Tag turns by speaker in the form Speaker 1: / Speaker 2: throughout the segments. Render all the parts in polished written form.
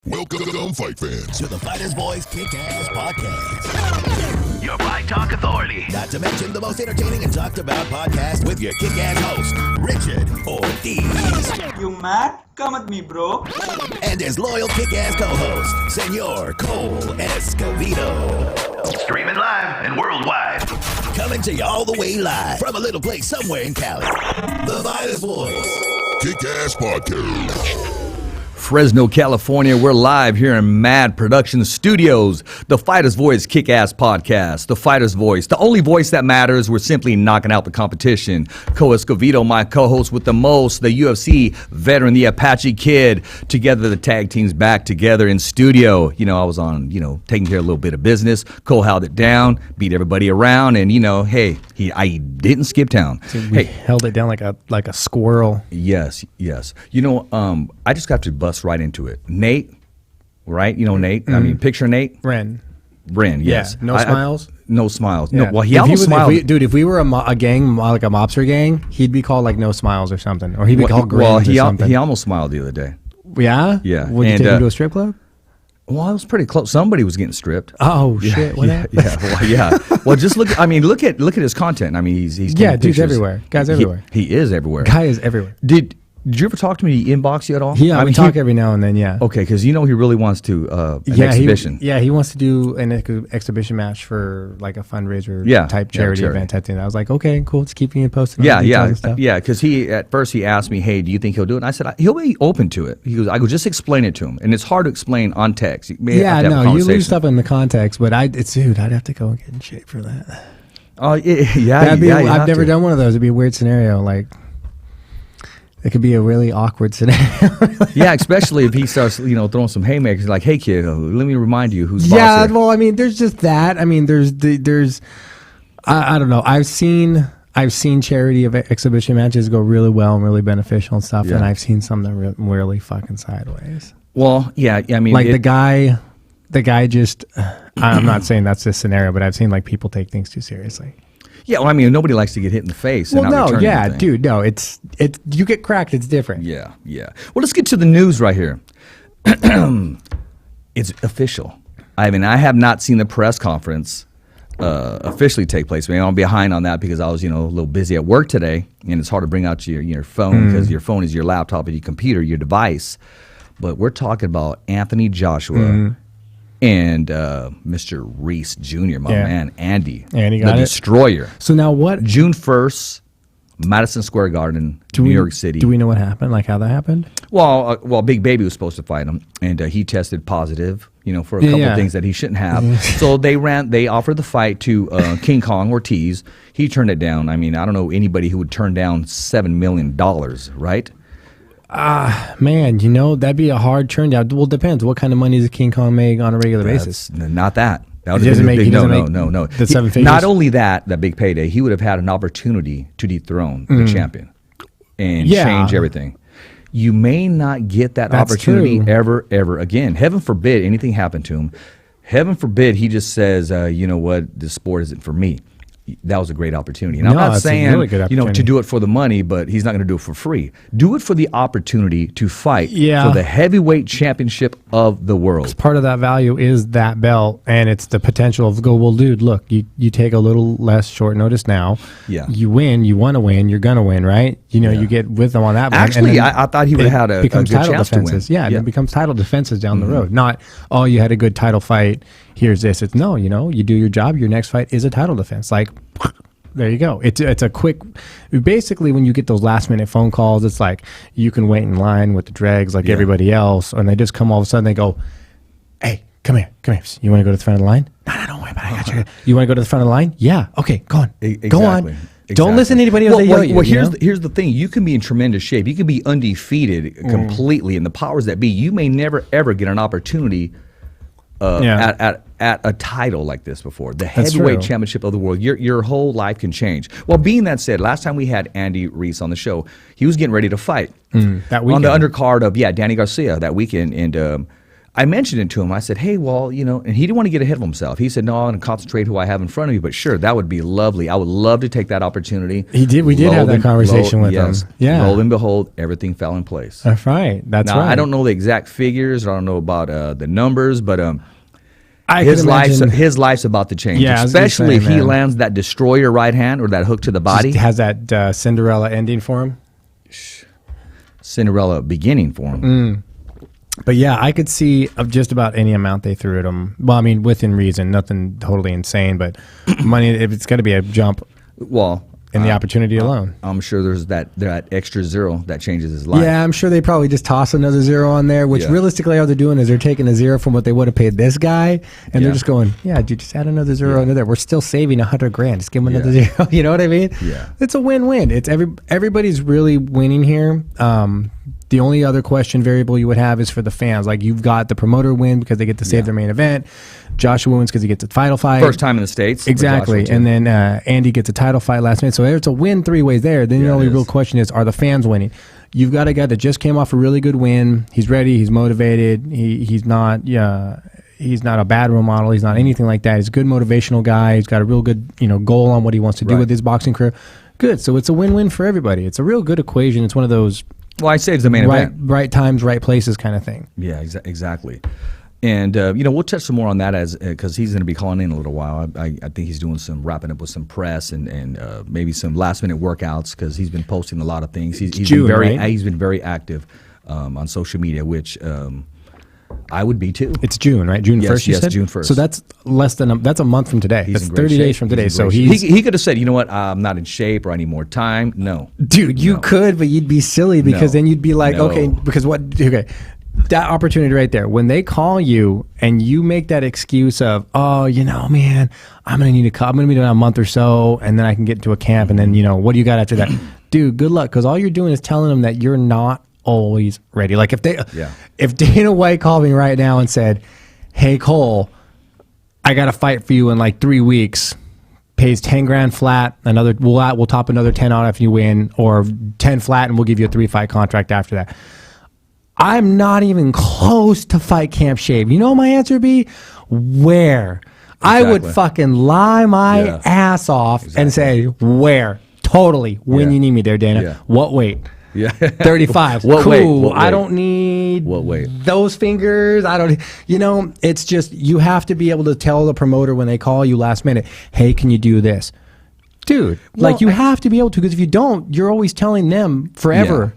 Speaker 1: Welcome, fight fans,
Speaker 2: to the Fighters Voice KICKASS Podcast.
Speaker 3: Your Fight Talk Authority.
Speaker 2: Not to mention the most entertaining and talked about podcast with your kick-ass host, Richard Ortiz.
Speaker 4: You mad? Come at me, bro.
Speaker 2: And his loyal kick-ass co-host, Senor Cole Escovedo.
Speaker 3: Streaming live and worldwide.
Speaker 2: Coming to you all the way live from a little place somewhere in Cali. The Fighters Voice
Speaker 1: KICKASS Podcast.
Speaker 5: Fresno, California. We're live here in Mad Production Studios. The Fighter's Voice Kick-Ass Podcast. The Fighter's Voice. The only voice that matters. We're simply knocking out the competition. Cole Escovedo, my co-host with the most, the UFC veteran, the Apache Kid. Together, the tag team's back together in studio. You know, I was on, taking care of a little bit of business. Cole held it down, beat everybody around, and, hey, I didn't skip town.
Speaker 6: So we held it down like a squirrel.
Speaker 5: Yes. I just got to bust right into it. Nate, right? Nate. I mean, picture Nate.
Speaker 6: Ren,
Speaker 5: yes.
Speaker 6: Yeah. No smiles.
Speaker 5: No smiles.
Speaker 6: Yeah.
Speaker 5: No. Well, he almost smiled.
Speaker 6: If we were a gang, like a mobster gang, he'd be called like No Smiles or something, or he'd be called Grins or something.
Speaker 5: He almost smiled the other day.
Speaker 6: Yeah.
Speaker 5: Yeah.
Speaker 6: Would you take him to a strip club?
Speaker 5: Well, I was pretty close. Somebody was getting stripped.
Speaker 6: Oh shit! What happened?
Speaker 5: Yeah. Well, just look. I mean, look at his content. I mean, he's
Speaker 6: dude's
Speaker 5: pictures.
Speaker 6: everywhere. Guy's everywhere.
Speaker 5: He is everywhere.
Speaker 6: Guy is everywhere.
Speaker 5: Did you ever talk to me? Did he inbox you at all?
Speaker 6: Yeah, we talk every now and then. Yeah.
Speaker 5: Okay, because he really wants to an exhibition.
Speaker 6: He wants to do an exhibition match for like a fundraiser type charity event type thing. I was like, okay, cool. Just keep me posted.
Speaker 5: Yeah. Because at first he asked me, hey, do you think he'll do it? And I said he'll be open to it. He goes, I go just explain it to him, and it's hard to explain on text. You
Speaker 6: lose stuff in the context, but I'd have to go and get in shape for that.
Speaker 5: Oh
Speaker 6: I've never done one of those. It'd be a weird scenario, like. It could be a really awkward scenario.
Speaker 5: Yeah, especially if he starts, throwing some haymakers like, "Hey, kid, let me remind you who's boss here."
Speaker 6: Well, I mean, there's just that. I mean, there's, I don't know. I've seen charity exhibition matches go really well and really beneficial and stuff, and I've seen some that are really fucking sideways.
Speaker 5: Well, yeah, I mean,
Speaker 6: like the guy just. I'm not saying that's this scenario, but I've seen like people take things too seriously.
Speaker 5: Yeah, well, I mean, nobody likes to get hit in the face. Well,
Speaker 6: it's you get cracked, it's different.
Speaker 5: Yeah. Well, let's get to the news right here. It's official. I mean, I have not seen the press conference officially take place. I mean, I'm behind on that because I was, a little busy at work today, and it's hard to bring out your phone because your phone is your laptop and your computer, your device. But we're talking about Anthony Joshua. And Mr. Reese Jr., my man, Andy the Destroyer.
Speaker 6: So now what?
Speaker 5: June 1st, Madison Square Garden, New York City.
Speaker 6: Do we know what happened? Like how that happened?
Speaker 5: Well, Big Baby was supposed to fight him, and he tested positive, for a couple of things that he shouldn't have. So they offered the fight to King Kong Ortiz. He turned it down. I mean, I don't know anybody who would turn down $7 million, right?
Speaker 6: Man, that'd be a hard turn down. Well, it depends. What kind of money does King Kong make on a regular basis?
Speaker 5: Not that.
Speaker 6: That doesn't make no. The seven figures.
Speaker 5: Not only that big payday, he would have had an opportunity to dethrone the champion and change everything. You may not get that opportunity ever again. Heaven forbid anything happened to him. Heaven forbid he just says, you know what, this sport isn't for me. That was a great opportunity. And I'm not saying, to do it for the money, but he's not going to do it for free. Do it for the opportunity to fight for the heavyweight championship of the world.
Speaker 6: Part of that value is that belt, and it's the potential of well, dude, look, you take a little less short notice now. Yeah. You win, you want to win, you're going to win, right? You get with them on that.
Speaker 5: Actually, I thought he would have had a good chance to win.
Speaker 6: Yeah, it becomes title defenses down the road. Not, you had a good title fight, here's this. It's no, you do your job, your next fight is a title defense. Like, there you go. It's a quick, basically when you get those last minute phone calls, it's like you can wait in line with the dregs like everybody else, and they just come all of a sudden, they go, hey, come here. You want to go to the front of the line? No, don't worry about it. I got you. You want to go to the front of the line? Yeah. Okay, go on.
Speaker 5: Exactly.
Speaker 6: Go on. Exactly. Don't listen to anybody else.
Speaker 5: Here's the thing. You can be in tremendous shape. You can be undefeated completely, and the powers that be, you may never, ever get an opportunity at a title like this before. The heavyweight championship of the world. Your whole life can change. Well, being that said, last time we had Andy Reese on the show, he was getting ready to fight
Speaker 6: that weekend
Speaker 5: on the undercard of Danny Garcia that weekend, and I mentioned it to him. I said, hey, well, and he didn't want to get ahead of himself. He said, no, I'm going to concentrate who I have in front of me. But sure, that would be lovely. I would love to take that opportunity.
Speaker 6: We did have that conversation with him. Yeah.
Speaker 5: Lo and behold, everything fell in place.
Speaker 6: That's right. Now,
Speaker 5: I don't know the exact figures. I don't know about the numbers, but his life's about to change.
Speaker 6: Yeah,
Speaker 5: especially if he lands that destroyer right hand or that hook to the body.
Speaker 6: Just has that Cinderella ending for him.
Speaker 5: Cinderella beginning for him.
Speaker 6: But yeah, I could see of just about any amount they threw at him. Well, I mean, within reason, nothing totally insane, but money, if it's got to be a jump in the opportunity alone.
Speaker 5: I'm sure there's that extra zero that changes his life.
Speaker 6: Yeah, I'm sure they probably just toss another zero on there, which realistically all they're doing is they're taking a zero from what they would have paid this guy, and they're just going, dude, just add another zero into there. We're still saving $100,000. Just give him another zero. You know what I mean?
Speaker 5: Yeah.
Speaker 6: It's a win-win. It's everybody's really winning here. The only other question variable you would have is for the fans. Like, you've got the promoter win because they get to save their main event. Joshua wins because he gets a title fight.
Speaker 5: First time in the States.
Speaker 6: Exactly. And then Andy gets a title fight last minute. So there's a win three ways there. Then the only real question is, are the fans winning? You've got a guy that just came off a really good win. He's ready. He's motivated. He's not a bad role model. He's not anything like that. He's a good motivational guy. He's got a real good goal on what he wants to do with his boxing career. Good. So it's a win-win for everybody. It's a real good equation. It's one of those...
Speaker 5: Well, I say it's the main event.
Speaker 6: Right times, right places kind of thing.
Speaker 5: Yeah, exactly. And, we'll touch some more on that because he's going to be calling in a little while. I think he's doing wrapping up with some press and maybe some last-minute workouts because he's been posting a lot of things. He's been very active on social media, which I would be too.
Speaker 6: It's June, right? June 1st, you said?
Speaker 5: Yes, June 1st.
Speaker 6: So that's that's a month from today. That's 30 days from today. So
Speaker 5: he could have said, you know what, I'm not in shape or I need more time. No.
Speaker 6: Dude, you could, but you'd be silly because then you'd be like, that opportunity right there. When they call you and you make that excuse of, man, I'm going to need I'm going to be doing a month or so and then I can get into a camp and then, what do you got after that? Dude, good luck because all you're doing is telling them that you're not always ready. Like if Dana White called me right now and said, hey, Cole, I got a fight for you in like 3 weeks, pays 10 grand flat, we'll top another 10 out if you win, or 10 flat and we'll give you a 3-fight contract after that. I'm not even close to fight camp shape. You know what my answer would be? Where? Exactly. I would fucking lie my ass off and say, where? Totally. When you need me there, Dana. What weight?
Speaker 5: Yeah.
Speaker 6: 35.
Speaker 5: What
Speaker 6: cool.
Speaker 5: weight? What weight?
Speaker 6: I don't need those fingers. I don't, it's just, you have to be able to tell the promoter when they call you last minute, hey, can you do this? Dude, you have to be able to, because if you don't, you're always telling them forever.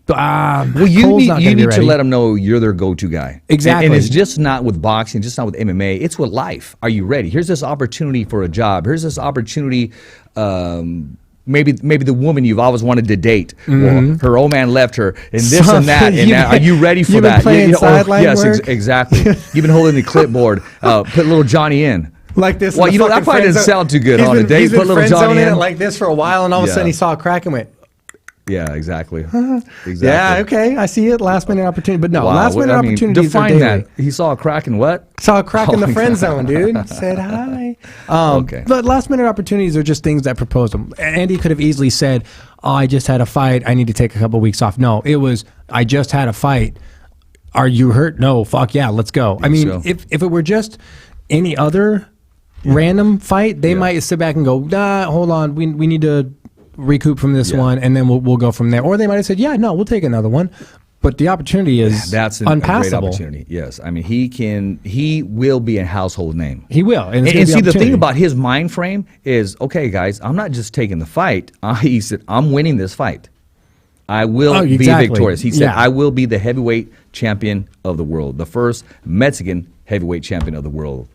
Speaker 5: Well, you need to let them know you're their go-to guy.
Speaker 6: Exactly.
Speaker 5: And it's just not with boxing, just not with MMA. It's with life. Are you ready? Here's this opportunity for a job. Here's this opportunity, maybe the woman you've always wanted to date. Well, her old man left her, and this and that. And now, are you ready for that?
Speaker 6: Yes,
Speaker 5: exactly. You've been holding the clipboard. Put little Johnny in.
Speaker 6: Like this.
Speaker 5: Well, that probably doesn't sound too good on the date. Put little Johnny in
Speaker 6: like this for a while, and all of a sudden he saw a crack and went,
Speaker 5: yeah, exactly.
Speaker 6: Yeah, okay, I see it. Last minute opportunity, but no, last minute opportunities
Speaker 5: define
Speaker 6: are daily.
Speaker 5: that. He saw a crack in what?
Speaker 6: Saw a crack in the friend zone, dude. Said hi.
Speaker 5: Okay.
Speaker 6: But last minute opportunities are just things that propose them. Andy could have easily said, "Oh, I just had a fight. I need to take a couple weeks off." No, it was, "I just had a fight. Are you hurt?" No. Fuck yeah, let's go. I mean, if it were just any other random fight, they might sit back and go, "Nah, hold on. We need to recoup from this one, and then we'll go from there." Or they might have said, "Yeah, no, we'll take another one." But the opportunity is unpassable.
Speaker 5: A great opportunity. Yes, I mean he will be a household name.
Speaker 6: He will, and
Speaker 5: see the thing about his mind frame is, okay, guys, I'm not just taking the fight. He said, I'm winning this fight. I will be victorious. He said, I will be the heavyweight champion of the world, the first Mexican heavyweight champion of the world,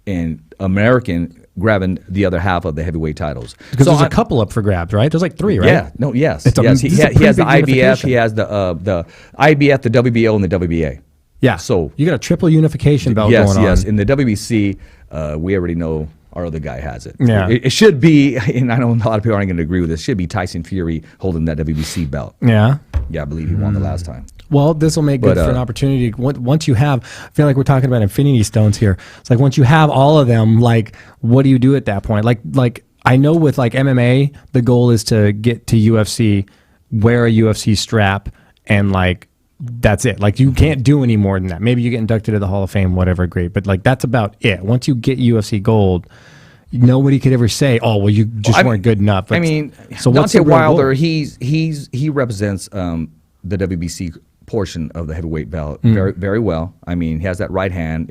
Speaker 5: and American grabbing the other half of the heavyweight titles.
Speaker 6: Because there's a couple up for grabs, right? There's like 3, right?
Speaker 5: Yeah. No. Yes. He has the IBF. He has the IBF, the WBO, and the WBA.
Speaker 6: Yeah.
Speaker 5: So
Speaker 6: you got a triple unification belt going on.
Speaker 5: Yes. In the WBC, we already know our other guy has it.
Speaker 6: Yeah.
Speaker 5: It should be, and I know a lot of people aren't going to agree with this. It should be Tyson Fury holding that WBC belt.
Speaker 6: Yeah.
Speaker 5: Yeah, I believe he won the last time.
Speaker 6: Well, this will make good for an opportunity. Once you have, I feel like we're talking about infinity stones here. It's like once you have all of them, like, what do you do at that point? Like I know with like MMA, the goal is to get to UFC, wear a UFC strap, and like that's it. Like, you can't do any more than that. Maybe you get inducted to the Hall of Fame, whatever, great. But like, that's about it. Once you get UFC gold, nobody could ever say, "Oh, well, you just weren't good enough."
Speaker 5: I mean,
Speaker 6: so what's
Speaker 5: Deontay
Speaker 6: the real
Speaker 5: Wilder?
Speaker 6: goal?
Speaker 5: He represents the WBC portion of the heavyweight belt very very well. I mean, he has that right hand,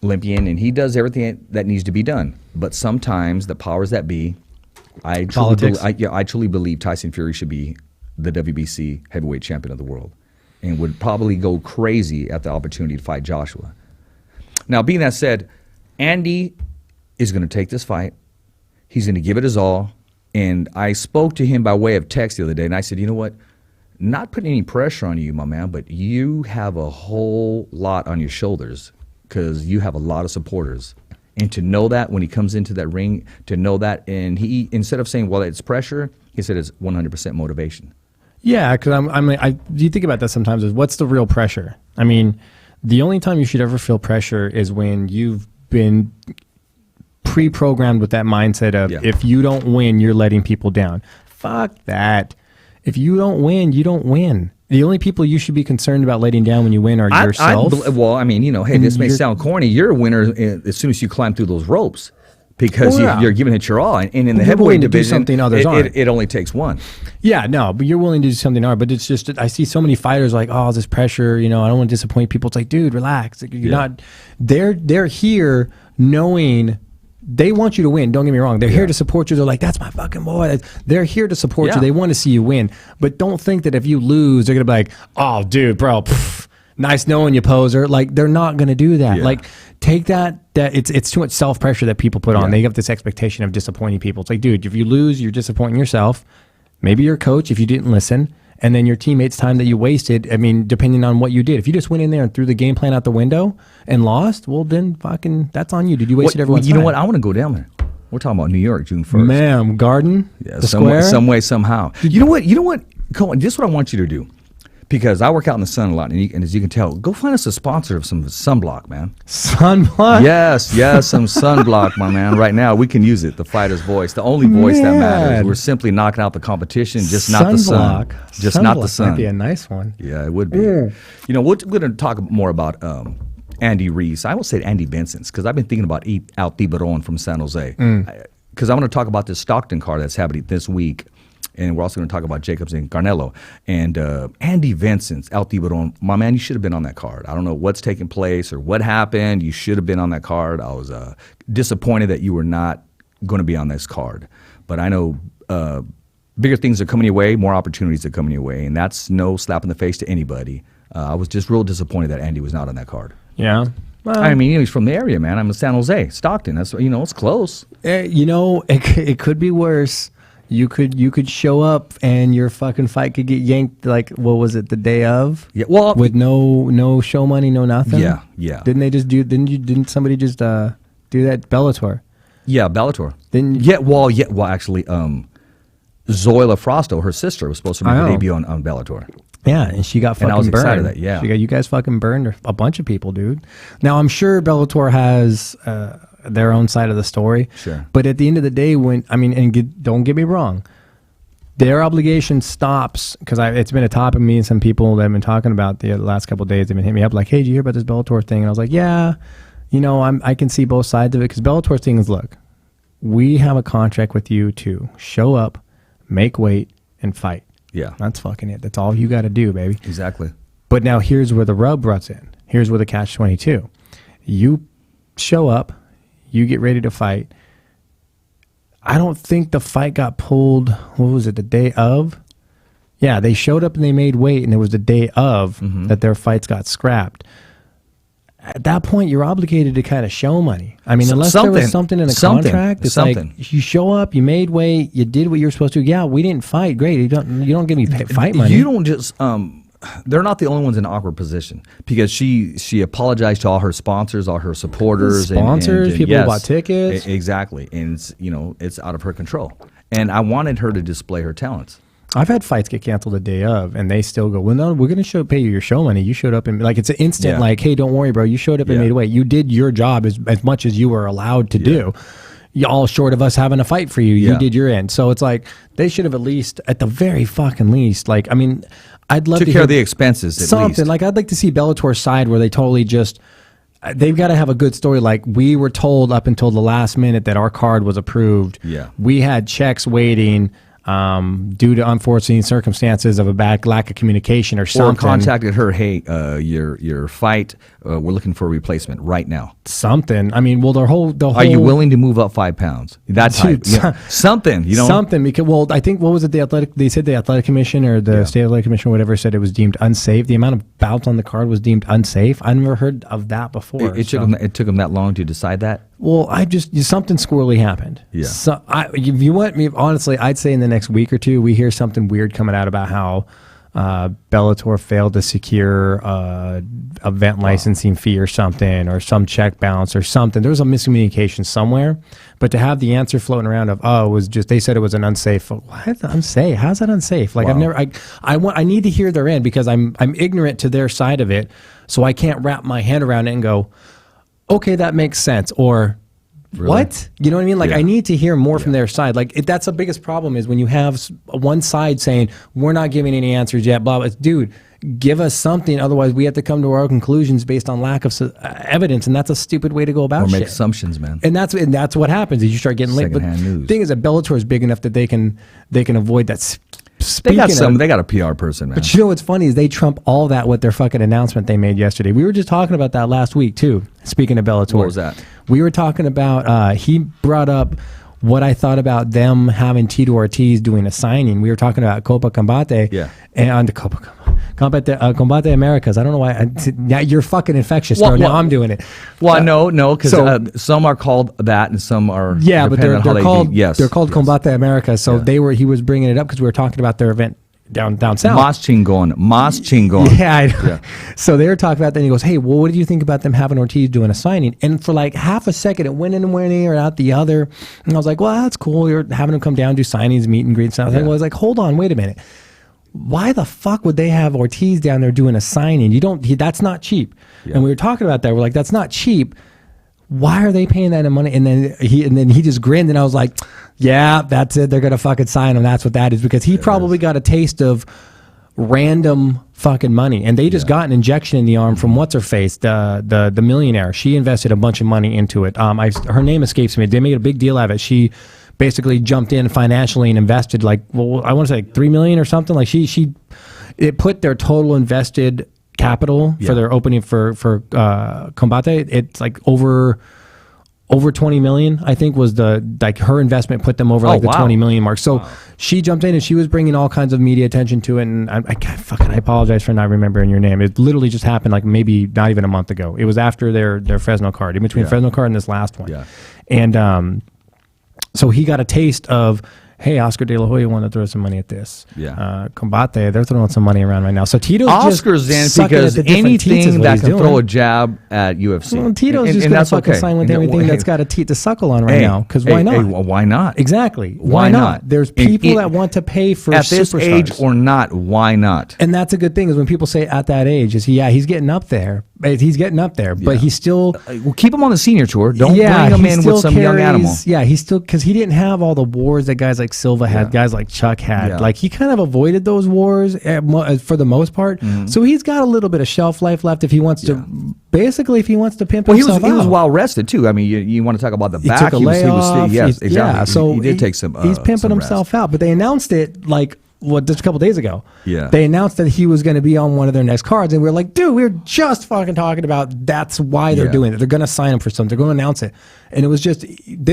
Speaker 5: Olympian, and he does everything that needs to be done. But sometimes the powers that be, I truly believe Tyson Fury should be the WBC heavyweight champion of the world, and would probably go crazy at the opportunity to fight Joshua. Now, being that said, Andy is going to take this fight. He's going to give it his all. And I spoke to him by way of text the other day, and I said, you know what? Not putting any pressure on you, my man, but you have a whole lot on your shoulders because you have a lot of supporters. And to know that when he comes into that ring, to know that, and he, instead of saying, well, it's pressure, he said it's 100% motivation. Yeah,
Speaker 6: because you think about that sometimes is what's the real pressure? I mean, the only time you should ever feel pressure is when you've been pre-programmed with that mindset of if you don't win, you're letting people down. Fuck that. If you don't win, you don't win. The only people you should be concerned about letting down when you win are yourself.
Speaker 5: Hey, this may sound corny. You're a winner as soon as you climb through those ropes. Because you're giving it your all, and in the heavyweight division, something others it only takes one.
Speaker 6: Yeah, no, but you're willing to do something hard. But it's just I see so many fighters like, oh, this pressure. I don't want to disappoint people. It's like, dude, relax. You're not. They're here knowing they want you to win. Don't get me wrong. They're here to support you. They're like, that's my fucking boy. They're here to support you. They want to see you win. But don't think that if you lose, they're gonna be like, oh, dude, bro. Nice knowing you, poser. Like, they're not going to do that. Like, take that it's too much self-pressure that people put on. They have this expectation of disappointing people. It's like, dude, if you lose, you're disappointing yourself. Maybe your coach, if you didn't listen, and then your teammates' time that you wasted, I mean, depending on what you did. If you just went in there and threw the game plan out the window and lost, well, then fucking, that's on you. Did you waste everyone's time?
Speaker 5: You know what? I want to go down there. We're talking about New York, June 1st.
Speaker 6: Ma'am, Garden, the
Speaker 5: square? Some way, somehow. You know what? Cohen, this is what I want you to do. Because I work out in the sun a lot, and as you can tell, go find us a sponsor of some sunblock, man.
Speaker 6: Sunblock?
Speaker 5: Yes, some sunblock, my man. Right now, we can use it, the fighter's voice, the only voice that matters. We're simply knocking out the competition, just not the sun. Just not the sun.
Speaker 6: Might be a nice one.
Speaker 5: Yeah, it would be. We're going to talk more about Andy Reese. I won't say Andy Benson's, because I've been thinking about Al Tiburon from San Jose. Because I want to talk about this Stockton card that's happening this week. And we're also going to talk about Jacobs and Carnelo. And Andy Vincent's El Tiburon, my man, you should have been on that card. I don't know what's taking place or what happened. You should have been on that card. I was disappointed that you were not going to be on this card. But I know bigger things are coming your way, more opportunities are coming your way. And that's no slap in the face to anybody. I was just real disappointed that Andy was not on that card.
Speaker 6: Yeah. Well,
Speaker 5: I mean, he's from the area, man. I'm in San Jose, Stockton. That's it's close.
Speaker 6: It could be worse. You could show up and your fucking fight could get yanked. Like, what was it, the day of?
Speaker 5: Yeah. Well,
Speaker 6: with no show money, no nothing.
Speaker 5: Yeah.
Speaker 6: Didn't somebody just do that? Bellator.
Speaker 5: Yeah, Bellator. Actually, Zoila Frosto, her sister, was supposed to make her debut on Bellator.
Speaker 6: Yeah, and she got fucking burned.
Speaker 5: And I was excited that,
Speaker 6: you guys fucking burned a bunch of people, dude. Now, I'm sure Bellator has their own side of the story.
Speaker 5: Sure.
Speaker 6: But at the end of the day, don't get me wrong, their obligation stops, because it's been a topic me and some people that have been talking about the last couple of days. They've been hitting me up like, hey, did you hear about this Bellator thing? And I was like, yeah, I can see both sides of it, because Bellator thing is, look, we have a contract with you to show up, make weight, and fight.
Speaker 5: Yeah.
Speaker 6: That's fucking it. That's all you got to do, baby.
Speaker 5: Exactly.
Speaker 6: But now here's where the rub runs in. Here's where the catch-22. You show up, you get ready to fight. I don't think the fight got pulled, what was it, the day of? Yeah, they showed up and they made weight, and it was the day of that their fights got scrapped. At that point, you're obligated to kind of show money. I mean, unless there was something in the contract, it's like you show up, you made weight, you did what you were supposed to. Yeah, we didn't fight. Great, you don't give me fight money.
Speaker 5: You don't just. They're not the only ones in an awkward position, because she apologized to all her sponsors, all her supporters,
Speaker 6: and people who bought tickets.
Speaker 5: Exactly, and it's out of her control. And I wanted her to display her talents.
Speaker 6: I've had fights get canceled the day of, and they still go, well, no, we're going to pay you your show money. You showed up, and like, it's an instant, like, hey, don't worry, bro. You showed up and made weight. You did your job as much as you were allowed to do. y'all short of us having a fight for you.
Speaker 5: Yeah.
Speaker 6: You did your end. So it's like they should have at least, at the very fucking least, like, I mean, I'd love
Speaker 5: Took
Speaker 6: to
Speaker 5: care
Speaker 6: hear
Speaker 5: of the expenses at
Speaker 6: something.
Speaker 5: least.
Speaker 6: Like, I'd like to see Bellator's side where they totally just, they've got to have a good story. Like, we were told up until the last minute that our card was approved.
Speaker 5: Yeah.
Speaker 6: We had checks waiting due to unforeseen circumstances of a bad lack of communication or something.
Speaker 5: Or contacted her, hey, your fight, we're looking for a replacement right now.
Speaker 6: Something. I mean, well, the whole.
Speaker 5: Are you willing to move up 5 pounds? That's
Speaker 6: Dude,
Speaker 5: something. You know,
Speaker 6: something, because, well, I think, what was it? They said the athletic commission or the state athletic commission or whatever said it was deemed unsafe. The amount of bouts on the card was deemed unsafe. I never heard of that before.
Speaker 5: It took them that long to decide that.
Speaker 6: Well, something squirrely happened.
Speaker 5: Yeah.
Speaker 6: So if you want me, honestly, I'd say in the next week or two, we hear something weird coming out about how Bellator failed to secure event licensing fee or something, or some check bounce or something. There was a miscommunication somewhere, but to have the answer floating around of, it was just, they said it was an unsafe. What? Unsafe? How's that unsafe? Like, I need to hear their end, because I'm ignorant to their side of it, so I can't wrap my head around it and go, okay, that makes sense. Or really? What? You know what I mean? Like, I need to hear more from their side. Like, that's the biggest problem, is when you have one side saying, we're not giving any answers yet, blah, blah. Dude, give us something. Otherwise, we have to come to our conclusions based on lack of evidence. And that's a stupid way to go about it.
Speaker 5: Or make assumptions, man.
Speaker 6: And that's what happens, is you start getting late. But the thing is that Bellator is big enough that they can avoid that.
Speaker 5: They got a PR person, man.
Speaker 6: But you know what's funny is they trump all that with their fucking announcement they made yesterday. We were just talking about that last week too. Speaking of Bellator,
Speaker 5: what was that?
Speaker 6: We were talking about. He brought up what I thought about them having Tito Ortiz doing a signing. We were talking about Copa Combate, and Combate Americas. I don't know why. Now you're fucking infectious, bro. Now I'm doing it.
Speaker 5: Well, no, because some are called that and some are
Speaker 6: but they're called they're called
Speaker 5: yes.
Speaker 6: Combate Americas. So he was bringing it up because we were talking about their event down south.
Speaker 5: Mas Chingon.
Speaker 6: Yeah, I know. So they were talking about that, and he goes, hey, well, what do you think about them having Ortiz doing a signing? And for like half a second, it went in one ear and out the other. And I was like, well, that's cool. You're having them come down, do signings, meet and greets. And I was like, hold on, wait a minute. Why the fuck would they have Ortiz down there doing a signing? That's not cheap. Yeah. And we were talking about that. We're like, that's not cheap. Why are they paying that in money? And then he just grinned, and I was like, yeah, that's it. They're gonna fucking sign him. That's what that is, because he probably got a taste of random fucking money, and they just got an injection in the arm from what's her face, the millionaire. She invested a bunch of money into it. Her name escapes me. They made a big deal out of it. She basically jumped in financially and invested I want to say like $3 million or something. Like it put their total invested capital for their opening for Combate. It's like over 20 million, I think, was her investment put them over the 20 million mark. So she jumped in and she was bringing all kinds of media attention to it. And I apologize for not remembering your name. It literally just happened like maybe not even a month ago. It was after their Fresno card, in between Fresno card and this last one. Yeah. And so he got a taste of, hey, Oscar De La Hoya wanted to throw some money at this. Yeah. Combate, they're throwing some money around right now. So Tito's
Speaker 5: Oscar's
Speaker 6: just
Speaker 5: in because anything that can throw a jab at UFC.
Speaker 6: Well, Tito's just going to fucking sign with anything that's got a teat to suckle on right now. Because why not?
Speaker 5: Why not?
Speaker 6: Exactly. Why not? There's people that want to pay for
Speaker 5: at this
Speaker 6: superstars.
Speaker 5: age or not. Why not?
Speaker 6: And that's a good thing, is when people say at that age, he's getting up there. He's getting up there, but he's still.
Speaker 5: Well, keep him on the senior tour. Don't bring him in with some young animal.
Speaker 6: Yeah, he's still, because he didn't have all the wars that guys like Silva had, guys like Chuck had. Yeah. Like, he kind of avoided those wars for the most part. Mm-hmm. So he's got a little bit of shelf life left if he wants to. Basically, if he wants to pimp himself out.
Speaker 5: He was well rested too. I mean, you want to talk about the back?
Speaker 6: He took a layoff.
Speaker 5: Yes, exactly.
Speaker 6: Yeah, so
Speaker 5: he did take some.
Speaker 6: He's pimping himself out, but they announced it just a couple days ago.
Speaker 5: Yeah.
Speaker 6: They announced that he was going to be on one of their next cards, and we were like, dude, we were just fucking talking about that's why they're doing it. They're going to sign him for something. They're going to announce it. And it was just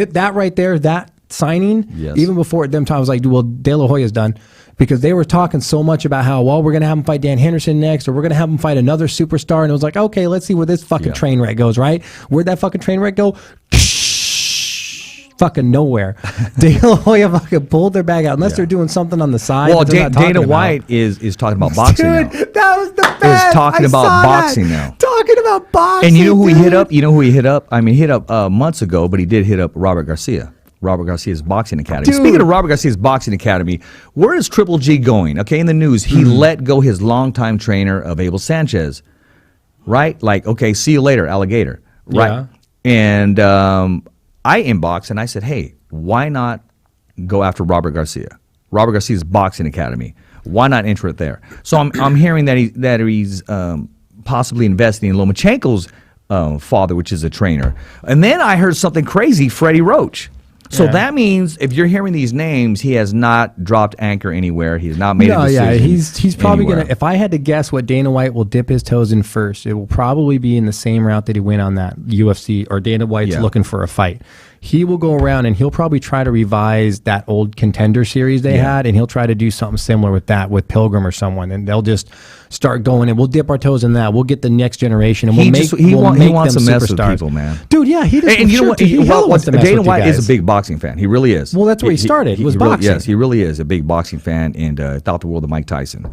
Speaker 6: that right there, that signing, even before them time, I was like, well, De La Hoya's done, because they were talking so much about how, well, we're going to have him fight Dan Henderson next, or we're going to have him fight another superstar. And it was like, okay, let's see where this fucking train wreck goes, right? Where'd that fucking train wreck go? Fucking nowhere. De La Hoya fucking pulled their bag out, unless they're doing something on the side.
Speaker 5: Well, Dana White is talking about boxing now.
Speaker 6: That was the best.
Speaker 5: Is talking about boxing now.
Speaker 6: Talking about boxing.
Speaker 5: And you know who he hit up? I mean, he hit up months ago, but he did hit up Robert Garcia. Robert Garcia's Boxing Academy. Dude. Speaking of Robert Garcia's Boxing Academy, where is Triple G going? Okay, in the news, he let go his longtime trainer of Abel Sanchez. Right? Like, okay, see you later, alligator. Right?
Speaker 6: Yeah.
Speaker 5: And I inboxed and I said, hey, why not go after Robert Garcia? Robert Garcia's boxing academy. Why not enter it there? So I'm hearing that he's possibly investing in Lomachenko's father, which is a trainer. And then I heard something crazy, Freddie Roach. So that means if you're hearing these names, he has not dropped anchor anywhere. He's not made a decision.
Speaker 6: Yeah, he's probably
Speaker 5: anywhere.
Speaker 6: gonna. If I had to guess what Dana White will dip his toes in first, it will probably be in the same route that he went on that UFC or Dana White's looking for a fight. He will go around and he'll probably try to revise that old Contender series they had, and he'll try to do something similar with that with Pilgrim or someone, and they'll just start going and we'll dip our toes in that. We'll get the next generation and
Speaker 5: he wants
Speaker 6: them
Speaker 5: to mess
Speaker 6: superstars.
Speaker 5: with people, man.
Speaker 6: Dude, yeah, he does.
Speaker 5: And you know what? Dana White is a
Speaker 6: big.
Speaker 5: big boxing fan. He really is.
Speaker 6: Well, that's where he started. Was
Speaker 5: really,
Speaker 6: boxing.
Speaker 5: Yes, he really is a big boxing fan, and thought the world of Mike Tyson.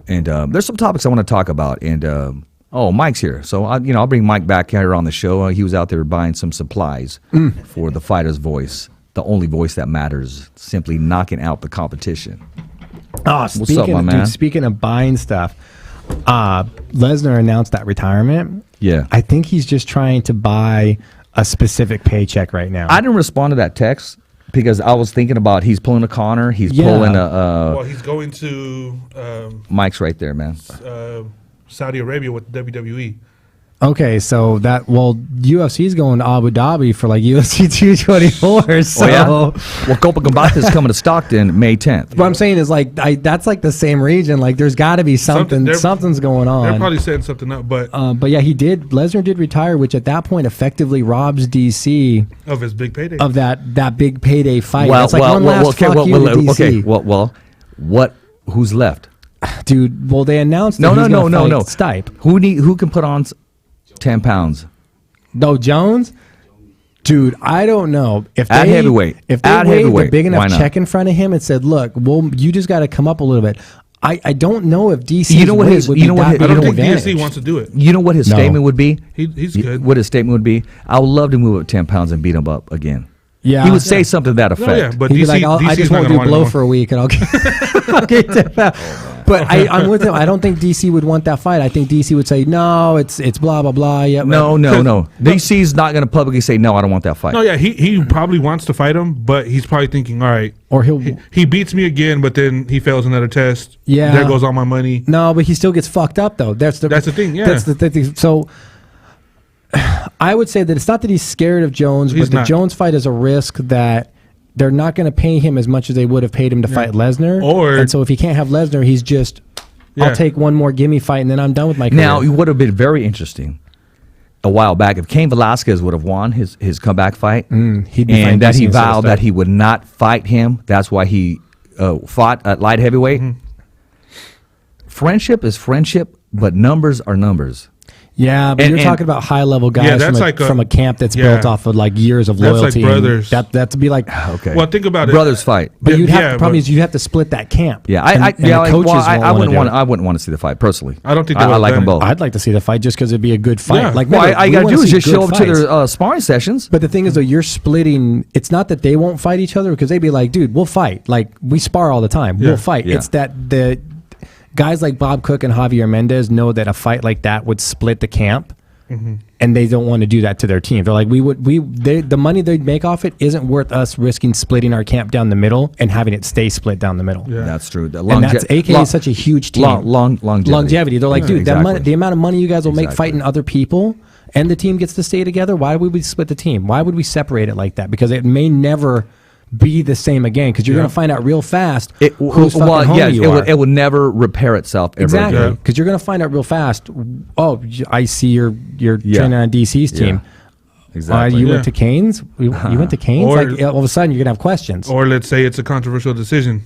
Speaker 5: And there's some topics I want to talk about. And Mike's here, so I'll bring Mike back here on the show. He was out there buying some supplies for the fighter's voice, the only voice that matters, simply knocking out the competition.
Speaker 6: Oh,
Speaker 5: What's up, my man?
Speaker 6: Dude, speaking of buying stuff, Lesnar announced that retirement.
Speaker 5: Yeah,
Speaker 6: I think he's just trying to buy a specific paycheck right now.
Speaker 5: I didn't respond to that text because I was thinking about he's pulling a Connor, he's pulling a.
Speaker 7: Well, he's going to.
Speaker 5: Mike's right there, man.
Speaker 7: Saudi Arabia with WWE.
Speaker 6: Okay, so UFC is going to Abu Dhabi for like UFC 224. So,
Speaker 5: Oh, yeah? Well, Copacabana is coming to Stockton May 10th.
Speaker 6: What I'm saying is like that's like the same region. Like there's got to be something's going on.
Speaker 7: They're probably setting something up, but
Speaker 6: yeah, Lesnar did retire, which at that point effectively robs DC
Speaker 7: of his big payday,
Speaker 6: of that big payday fight.
Speaker 5: Well,
Speaker 6: it's like one last fuck you to DC.
Speaker 5: Who's left?
Speaker 6: Dude, well, they announced
Speaker 5: No.
Speaker 6: Stipe.
Speaker 5: Who can put on 10 pounds?
Speaker 6: No, Jones? Dude, I don't know. If
Speaker 5: At heavyweight.
Speaker 6: If they waved a big enough check in front of him and said, look, you just got to come up a little bit. I don't know if DC
Speaker 5: I don't
Speaker 7: think DC wants to do it.
Speaker 5: You know what his statement would be?
Speaker 7: He's good.
Speaker 5: What his statement would be? I would love to move up 10 pounds and beat him up again.
Speaker 6: Yeah,
Speaker 5: he would say something to that effect.
Speaker 7: No, yeah, but
Speaker 6: he'd be
Speaker 7: DC,
Speaker 6: like, I just won't do blow for a week and I'll get 10 pounds. But I'm with him. I don't think DC would want that fight. I think DC would say, no, it's blah, blah, blah. Yeah,
Speaker 5: no. DC's not going to publicly say, no, I don't want that fight.
Speaker 7: No, yeah, he probably wants to fight him, but he's probably thinking, all right.
Speaker 6: Or
Speaker 7: he beats me again, but then he fails another test.
Speaker 6: Yeah.
Speaker 7: There goes all my money.
Speaker 6: No, but he still gets fucked up, though. That's the thing, yeah. That's the thing. So I would say that it's not that he's scared of Jones, but the Jones fight is a risk that they're not going to pay him as much as they would have paid him to fight Lesnar. And so if he can't have Lesnar, he's just, I'll take one more gimme fight and then I'm done with my career.
Speaker 5: Now, it would have been very interesting a while back if Cain Velasquez would have won his comeback fight
Speaker 6: he'd be
Speaker 5: and that he vowed that he would not fight him. That's why he fought at light heavyweight. Friendship is friendship, but numbers are numbers.
Speaker 6: Yeah, but you're talking about high-level guys from a camp that's built off of like years of loyalty.
Speaker 7: That's like brothers.
Speaker 6: That'd be like
Speaker 5: okay.
Speaker 7: Well, think about it.
Speaker 5: Brothers fight,
Speaker 6: but the problem is you have to split that camp.
Speaker 5: Yeah, I wouldn't want to see the fight personally.
Speaker 7: I don't think
Speaker 5: I like them both.
Speaker 6: I'd like to see the fight just because it'd be a good fight.
Speaker 7: Yeah.
Speaker 6: Like,
Speaker 5: all you got to do is just show up to their sparring sessions.
Speaker 6: But the thing is, though, you're splitting. It's not that they won't fight each other because they'd be like, dude, we'll fight. Like we spar all the time. We'll fight. It's that the guys like Bob Cook and Javier Mendez know that a fight like that would split the camp. And they don't want to do that to their team. They're like, the money they'd make off it isn't worth us risking splitting our camp down the middle and having it stay split down the middle.
Speaker 5: Yeah. That's true.
Speaker 6: And that's AK is such a huge team. Longevity. They're like, dude, the amount of money you guys will make fighting other people and the team gets to stay together. Why would we split the team? Why would we separate it like that? Because it may never be the same again because you're going to find out real fast who's fucking homie you are.
Speaker 5: It would never repair itself ever
Speaker 6: exactly because you're going to find out real fast. Oh, I see you're training on DC's team.
Speaker 5: Exactly.
Speaker 6: You went to Cane's. You went to Cane's.
Speaker 7: Or,
Speaker 6: like all of a sudden you're going to have questions.
Speaker 7: Or let's say it's a controversial decision.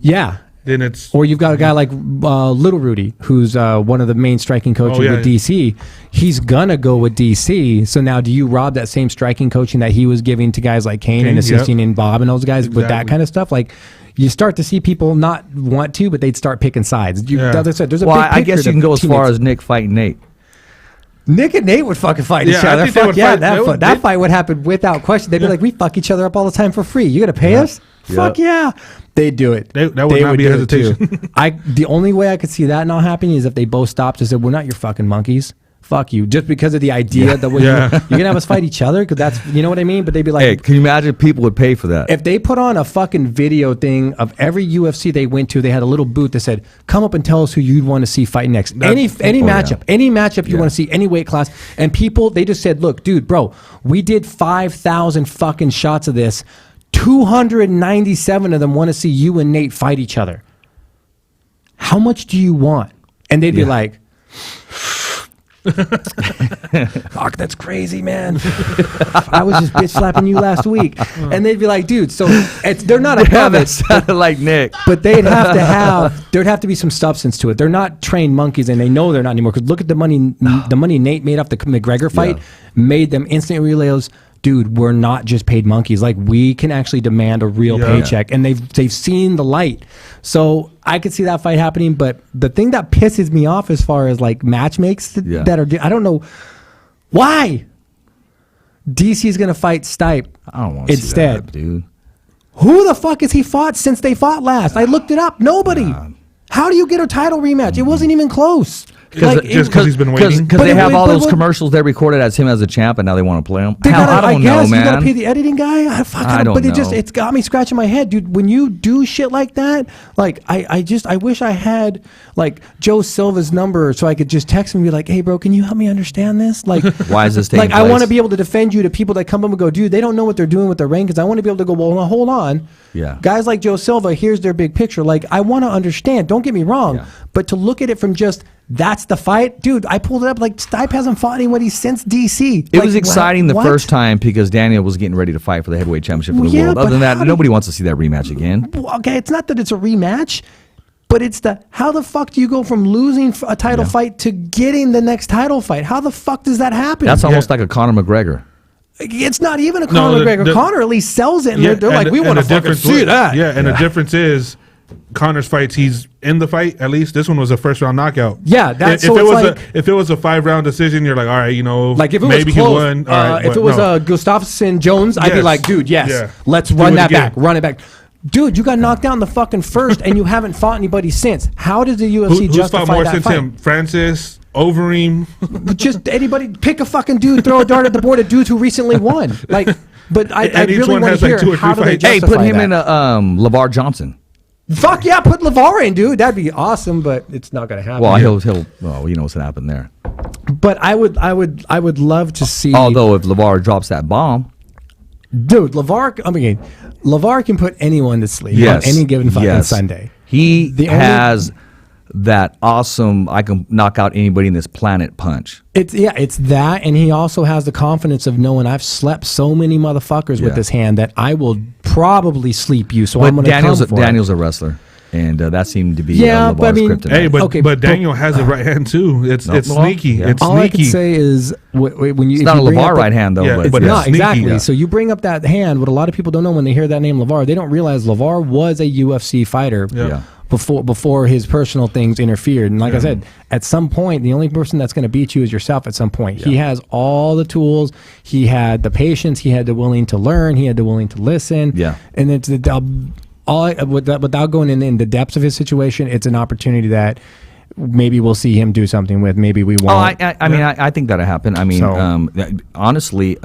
Speaker 6: Yeah.
Speaker 7: Then it's
Speaker 6: or you've got a guy like Little Rudy, who's one of the main striking coaches with DC. He's gonna go with DC. So now, do you rob that same striking coaching that he was giving to guys like Kane and assisting in Bob and those guys with that kind of stuff? Like, you start to see people not want to, but they'd start picking sides. As I said, there's a big
Speaker 5: I guess you can go as far as Nick fighting Nate.
Speaker 6: Nick and Nate would fucking fight each other. That fight would happen without question. They'd be like, we fuck each other up all the time for free. You gonna pay us? Fuck yeah. They'd do it.
Speaker 7: That would not be a hesitation.
Speaker 6: The only way I could see that not happening is if they both stopped and said, we're not your fucking monkeys. fuck you, just because of the idea that you're gonna have us fight each other, because that's, you know what I mean. But they'd be like,
Speaker 5: hey, can you imagine people would pay for that?
Speaker 6: If they put on a fucking video thing of every UFC they went to, they had a little booth that said, come up and tell us who you'd want to see fight next. Any matchup you want to see, any weight class. And people, they just said, look, dude, bro, we did 5,000 fucking shots of this. 297 of them want to see you and Nate fight each other. How much do you want? And they'd be like, fuck, that's crazy, man. I was just bitch slapping you last week. And they'd be like, dude, so they're not above it.
Speaker 5: Like Nick.
Speaker 6: But there'd have to be some substance to it. They're not trained monkeys, and they know they're not anymore. Because look at the money Nate made off the McGregor fight, made them instant relayers. Dude, we're not just paid monkeys. Like, we can actually demand a real paycheck, and they've seen the light. So I could see that fight happening. But the thing that pisses me off as far as like match makes that are, I don't know why DC is going to fight Stipe.
Speaker 5: I don't want to see that, dude.
Speaker 6: Who the fuck has he fought since they fought last? I looked it up. Nobody. How do you get a title rematch? It wasn't even close.
Speaker 7: Just because he's been waiting.
Speaker 5: Because they have all those commercials they recorded as him as a champ, and now they want to play him. I don't know, man.
Speaker 6: You got to pay the editing guy. I don't know. But it's got me scratching my head, dude. When you do shit like that, like I wish I had like Joe Silva's number so I could just text him and be like, hey, bro, can you help me understand this? Like,
Speaker 5: why is this taking place?
Speaker 6: I want to be able to defend you to people that come up and go, dude, they don't know what they're doing with their rankings. I want to be able to go, well, now, hold on.
Speaker 5: Yeah.
Speaker 6: Guys like Joe Silva, here's their big picture. Like, I want to understand. Don't get me wrong, but to look at it from just that's the fight, dude. I pulled it up. Like, Stipe hasn't fought anybody since DC.
Speaker 5: It was exciting the first time because Daniel was getting ready to fight for the heavyweight championship for the world. Other than that, nobody wants to see that rematch again.
Speaker 6: Okay, it's not that it's a rematch, but it's how the fuck do you go from losing a title fight to getting the next title fight? How the fuck does that happen?
Speaker 5: That's almost like a Conor McGregor.
Speaker 6: It's not even a Conor McGregor. Conor at least sells it, and they're like, we want to fucking see that.
Speaker 7: Yeah, and the difference is Conor's fights, he's in the fight. At least this one was a first round knockout.
Speaker 6: Yeah, that's
Speaker 7: if it was a 5-round decision, you're like, all right, you know,
Speaker 6: like if it
Speaker 7: maybe
Speaker 6: was close,
Speaker 7: he won.
Speaker 6: If it was Gustafsson Jones, I'd be like, dude, let's run that back, run it back. Dude, you got knocked out in the fucking first, and you haven't fought anybody since. How does the UFC justify
Speaker 7: who's fought more
Speaker 6: that
Speaker 7: since
Speaker 6: fight?
Speaker 7: him? Francis, Overeem.
Speaker 6: Just anybody, pick a fucking dude, throw a dart at the board of dudes who recently won. Like, but I really want to hear how do they justify
Speaker 5: Hey, put him
Speaker 6: that?
Speaker 5: in LeVar Johnson.
Speaker 6: Fuck yeah, put LeVar in, dude. That'd be awesome, but it's not gonna happen.
Speaker 5: Well, well, you know what's gonna happen there.
Speaker 6: But I would love to see.
Speaker 5: Although if LeVar drops that bomb,
Speaker 6: dude, LeVar can put anyone to sleep on any given fucking Sunday.
Speaker 5: He has that awesome, I can knock out anybody in this planet punch.
Speaker 6: It's that, and he also has the confidence of knowing I've slept so many motherfuckers with this hand that I will probably sleep you. So I'm going to come for
Speaker 5: Daniel's a wrestler, and that seemed to be
Speaker 6: but I mean,
Speaker 5: kryptonite.
Speaker 7: Hey, but Daniel has a right hand too. It's sneaky.
Speaker 5: Yeah.
Speaker 7: It's
Speaker 6: all
Speaker 7: sneaky.
Speaker 6: I can say is when you
Speaker 5: it's not a LeVar right hand though,
Speaker 7: but
Speaker 6: not
Speaker 7: sneaky,
Speaker 6: exactly. So you bring up that hand. What a lot of people don't know when they hear that name LeVar, they don't realize LeVar was a UFC fighter.
Speaker 5: Yeah.
Speaker 6: Before his personal things interfered. And like I said, at some point, the only person that's going to beat you is yourself at some point. Yeah. He has all the tools. He had the patience. He had the willing to learn. He had the willing to listen.
Speaker 5: Yeah.
Speaker 6: And it's without going in the depths of his situation, it's an opportunity that maybe we'll see him do something with. Maybe we won't.
Speaker 5: I mean, I think that'll happen. I mean, honestly,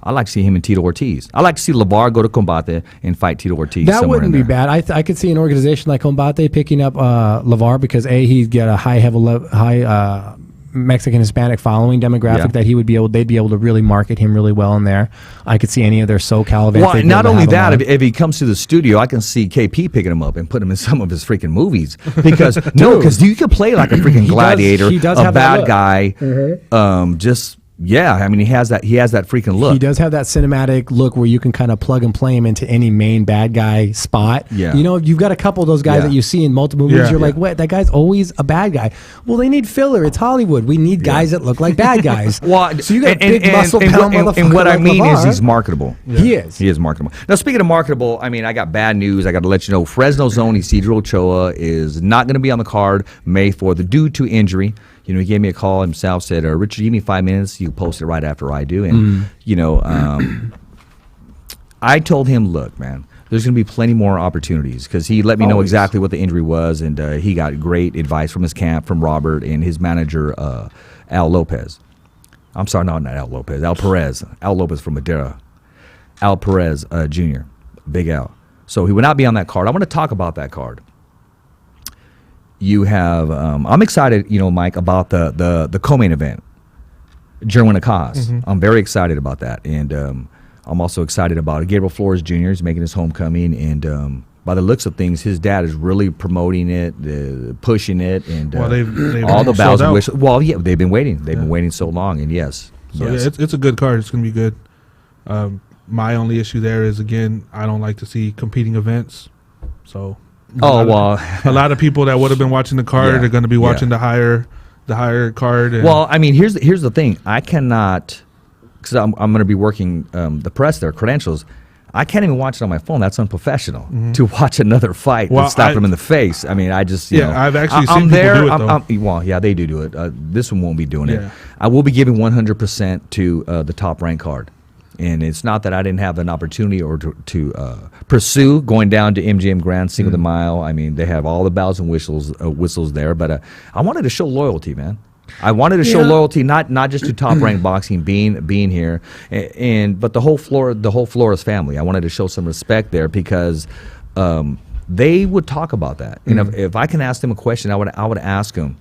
Speaker 5: I like to see him and Tito Ortiz. I like to see LeVar go to Combate and fight Tito Ortiz.
Speaker 6: That wouldn't be bad. I could see an organization like Combate picking up LeVar because he'd get a high Mexican Hispanic following demographic that they'd be able to really market him really well in there. I could see any of their SoCal events.
Speaker 5: Well, not only that, if he comes to the studio, I can see KP picking him up and put him in some of his freaking movies because because you could play like a freaking gladiator, a bad guy, I mean, he has that freaking look.
Speaker 6: He does have that cinematic look where you can kind of plug and play him into any main bad guy spot.
Speaker 5: Yeah.
Speaker 6: You know, you've got a couple of those guys that you see in multiple movies. You're like, what? That guy's always a bad guy. Well, they need filler. It's Hollywood. We need guys that look like bad guys.
Speaker 5: So you got big muscle pound motherfucker. And what I mean is he's marketable.
Speaker 6: Yeah. He is.
Speaker 5: He is marketable. Now, speaking of marketable, I mean, I got bad news. I got to let you know, Fresno's own Isidro Ochoa is not going to be on the card May 4th due to injury. You know, he gave me a call himself, said, Richard, give me 5 minutes. You post it right after I do. And, you know, I told him, look, man, there's going to be plenty more opportunities because he let me know exactly what the injury was, and he got great advice from his camp, from Robert and his manager, Al Lopez. I'm sorry, not Al Lopez, Al Perez. Al Lopez from Madera. Al Perez Jr., Big Al. So he would not be on that card. I want to talk about that card. You have, I'm excited, Mike, about the co-main event, Jerwin KICKASS. I'm very excited about that. And I'm also excited about Gabriel Flores Jr. is making his homecoming. And by the looks of things, his dad is really promoting it, pushing it. And
Speaker 7: they've
Speaker 5: all the bells and
Speaker 7: sold
Speaker 5: whistles. Well, yeah, they've been waiting. They've been waiting so long. And yes.
Speaker 7: So yeah, it's a good card. It's going to be good. My only issue there is, again, I don't like to see competing events. So a lot of people that would have been watching the card are going to be watching the higher card.
Speaker 5: Well, I mean, here's the thing. I cannot, because I'm going to be working the press there, credentials. I can't even watch it on my phone. That's unprofessional to watch another fight and slap them in the face. I mean, I just,
Speaker 7: I've actually seen people do it, though.
Speaker 5: Well, they do it. This one won't be doing it. I will be giving 100% to the top rank card. And it's not that I didn't have an opportunity or to pursue going down to MGM Grand Single the Mile. I mean, they have all the bells and whistles there. But I wanted to show loyalty, man. I wanted to show loyalty, not just to top ranked boxing being here, but the whole Flores family. I wanted to show some respect there because they would talk about that. And if I can ask them a question, I would ask them,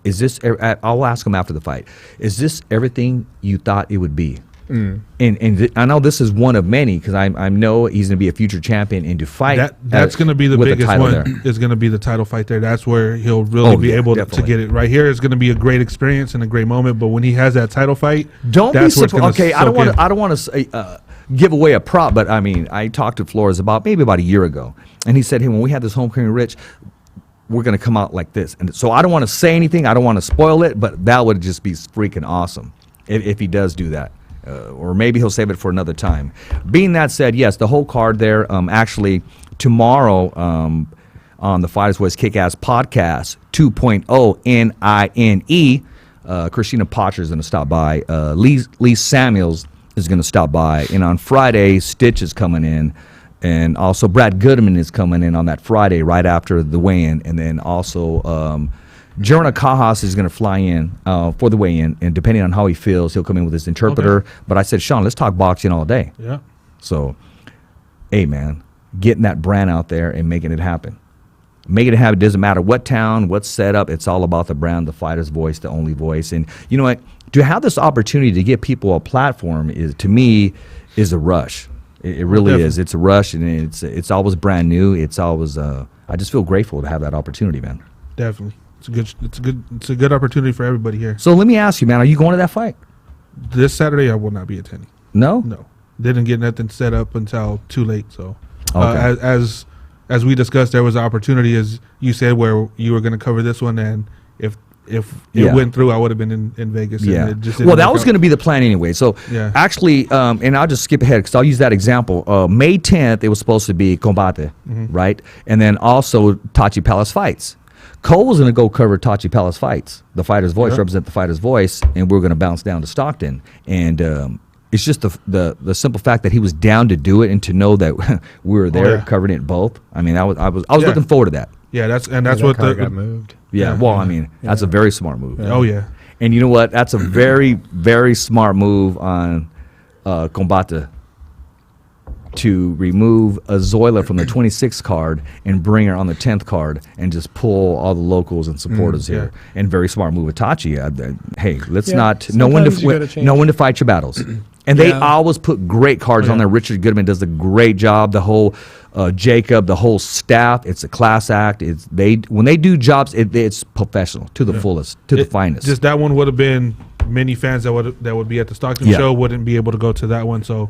Speaker 5: I'll ask them after the fight, is this everything you thought it would be? And I know this is one of many because I know he's going to be a future champion and to fight.
Speaker 7: That's going to be the biggest one. Is going to be the title fight there. That's where he'll really be able to get it. Right here is going to be a great experience and a great moment. But when he has that title fight,
Speaker 5: don't be okay. I don't want to say, give away a prop, but I mean, I talked to Flores maybe about a year ago, and he said, "Hey, when we had this homecoming, Rich, we're going to come out like this." And so I don't want to say anything. I don't want to spoil it, but that would just be freaking awesome if he does do that. Or maybe he'll save it for another time. Being that said, yes, the whole card there. Actually, tomorrow on the Fighters Voice KICKASS Podcast 2.0 NINE, Christina Potcher is going to stop by. Lee Samuels is going to stop by. And on Friday, Stitch is coming in. And also Brad Goodman is coming in on that Friday right after the weigh-in. And then also Jerwin KICKASS is going to fly in for the weigh-in, and depending on how he feels, he'll come in with his interpreter. Okay. But I said, Sean, let's talk boxing all day.
Speaker 7: Yeah.
Speaker 5: So, hey, man, getting that brand out there and making it happen. Making it happen. It doesn't matter what town, what setup. It's all about the brand, the fighter's voice, the only voice. And you know what? To have this opportunity to give people a platform to me, is a rush. It really is. It's a rush, and it's always brand new. It's always. I just feel grateful to have that opportunity, man.
Speaker 7: Definitely. It's a good opportunity for everybody here.
Speaker 5: So let me ask you, man, are you going to that fight?
Speaker 7: This Saturday I will not be attending.
Speaker 5: No?
Speaker 7: No. Didn't get nothing set up until too late. So
Speaker 5: okay.
Speaker 7: As we discussed, there was an opportunity, as you said, where you were going to cover this one, and if it went through, I would have been in Vegas.
Speaker 5: Yeah.
Speaker 7: And it just
Speaker 5: well, that was going to be the plan anyway. So actually, and I'll just skip ahead because I'll use that example. May 10th, it was supposed to be Combate, right? And then also Tachi Palace Fights. Cole was going to go cover Tachi Palace Fights, the Fighter's Voice, represent the Fighter's Voice, and we're going to bounce down to Stockton. And it's just the simple fact that he was down to do it and to know that we were there covering it both. I mean, I was looking forward to that.
Speaker 7: Yeah, that's what
Speaker 6: got moved.
Speaker 5: Yeah, well, I mean, that's a very smart move.
Speaker 7: Oh yeah,
Speaker 5: and you know what? That's a very very smart move on Combate to remove a Zoila from the 26th card and bring her on the 10th card and just pull all the locals and supporters here. And very smart move with Tachi. Hey, let's not know when to fight your battles. And they always put great cards on there. Richard Goodman does a great job. The whole Jacob, the whole staff. It's a class act. When they do jobs, it's professional to the fullest, to the finest.
Speaker 7: Just that one would have been many fans that would be at the Stockton show wouldn't be able to go to that one. So.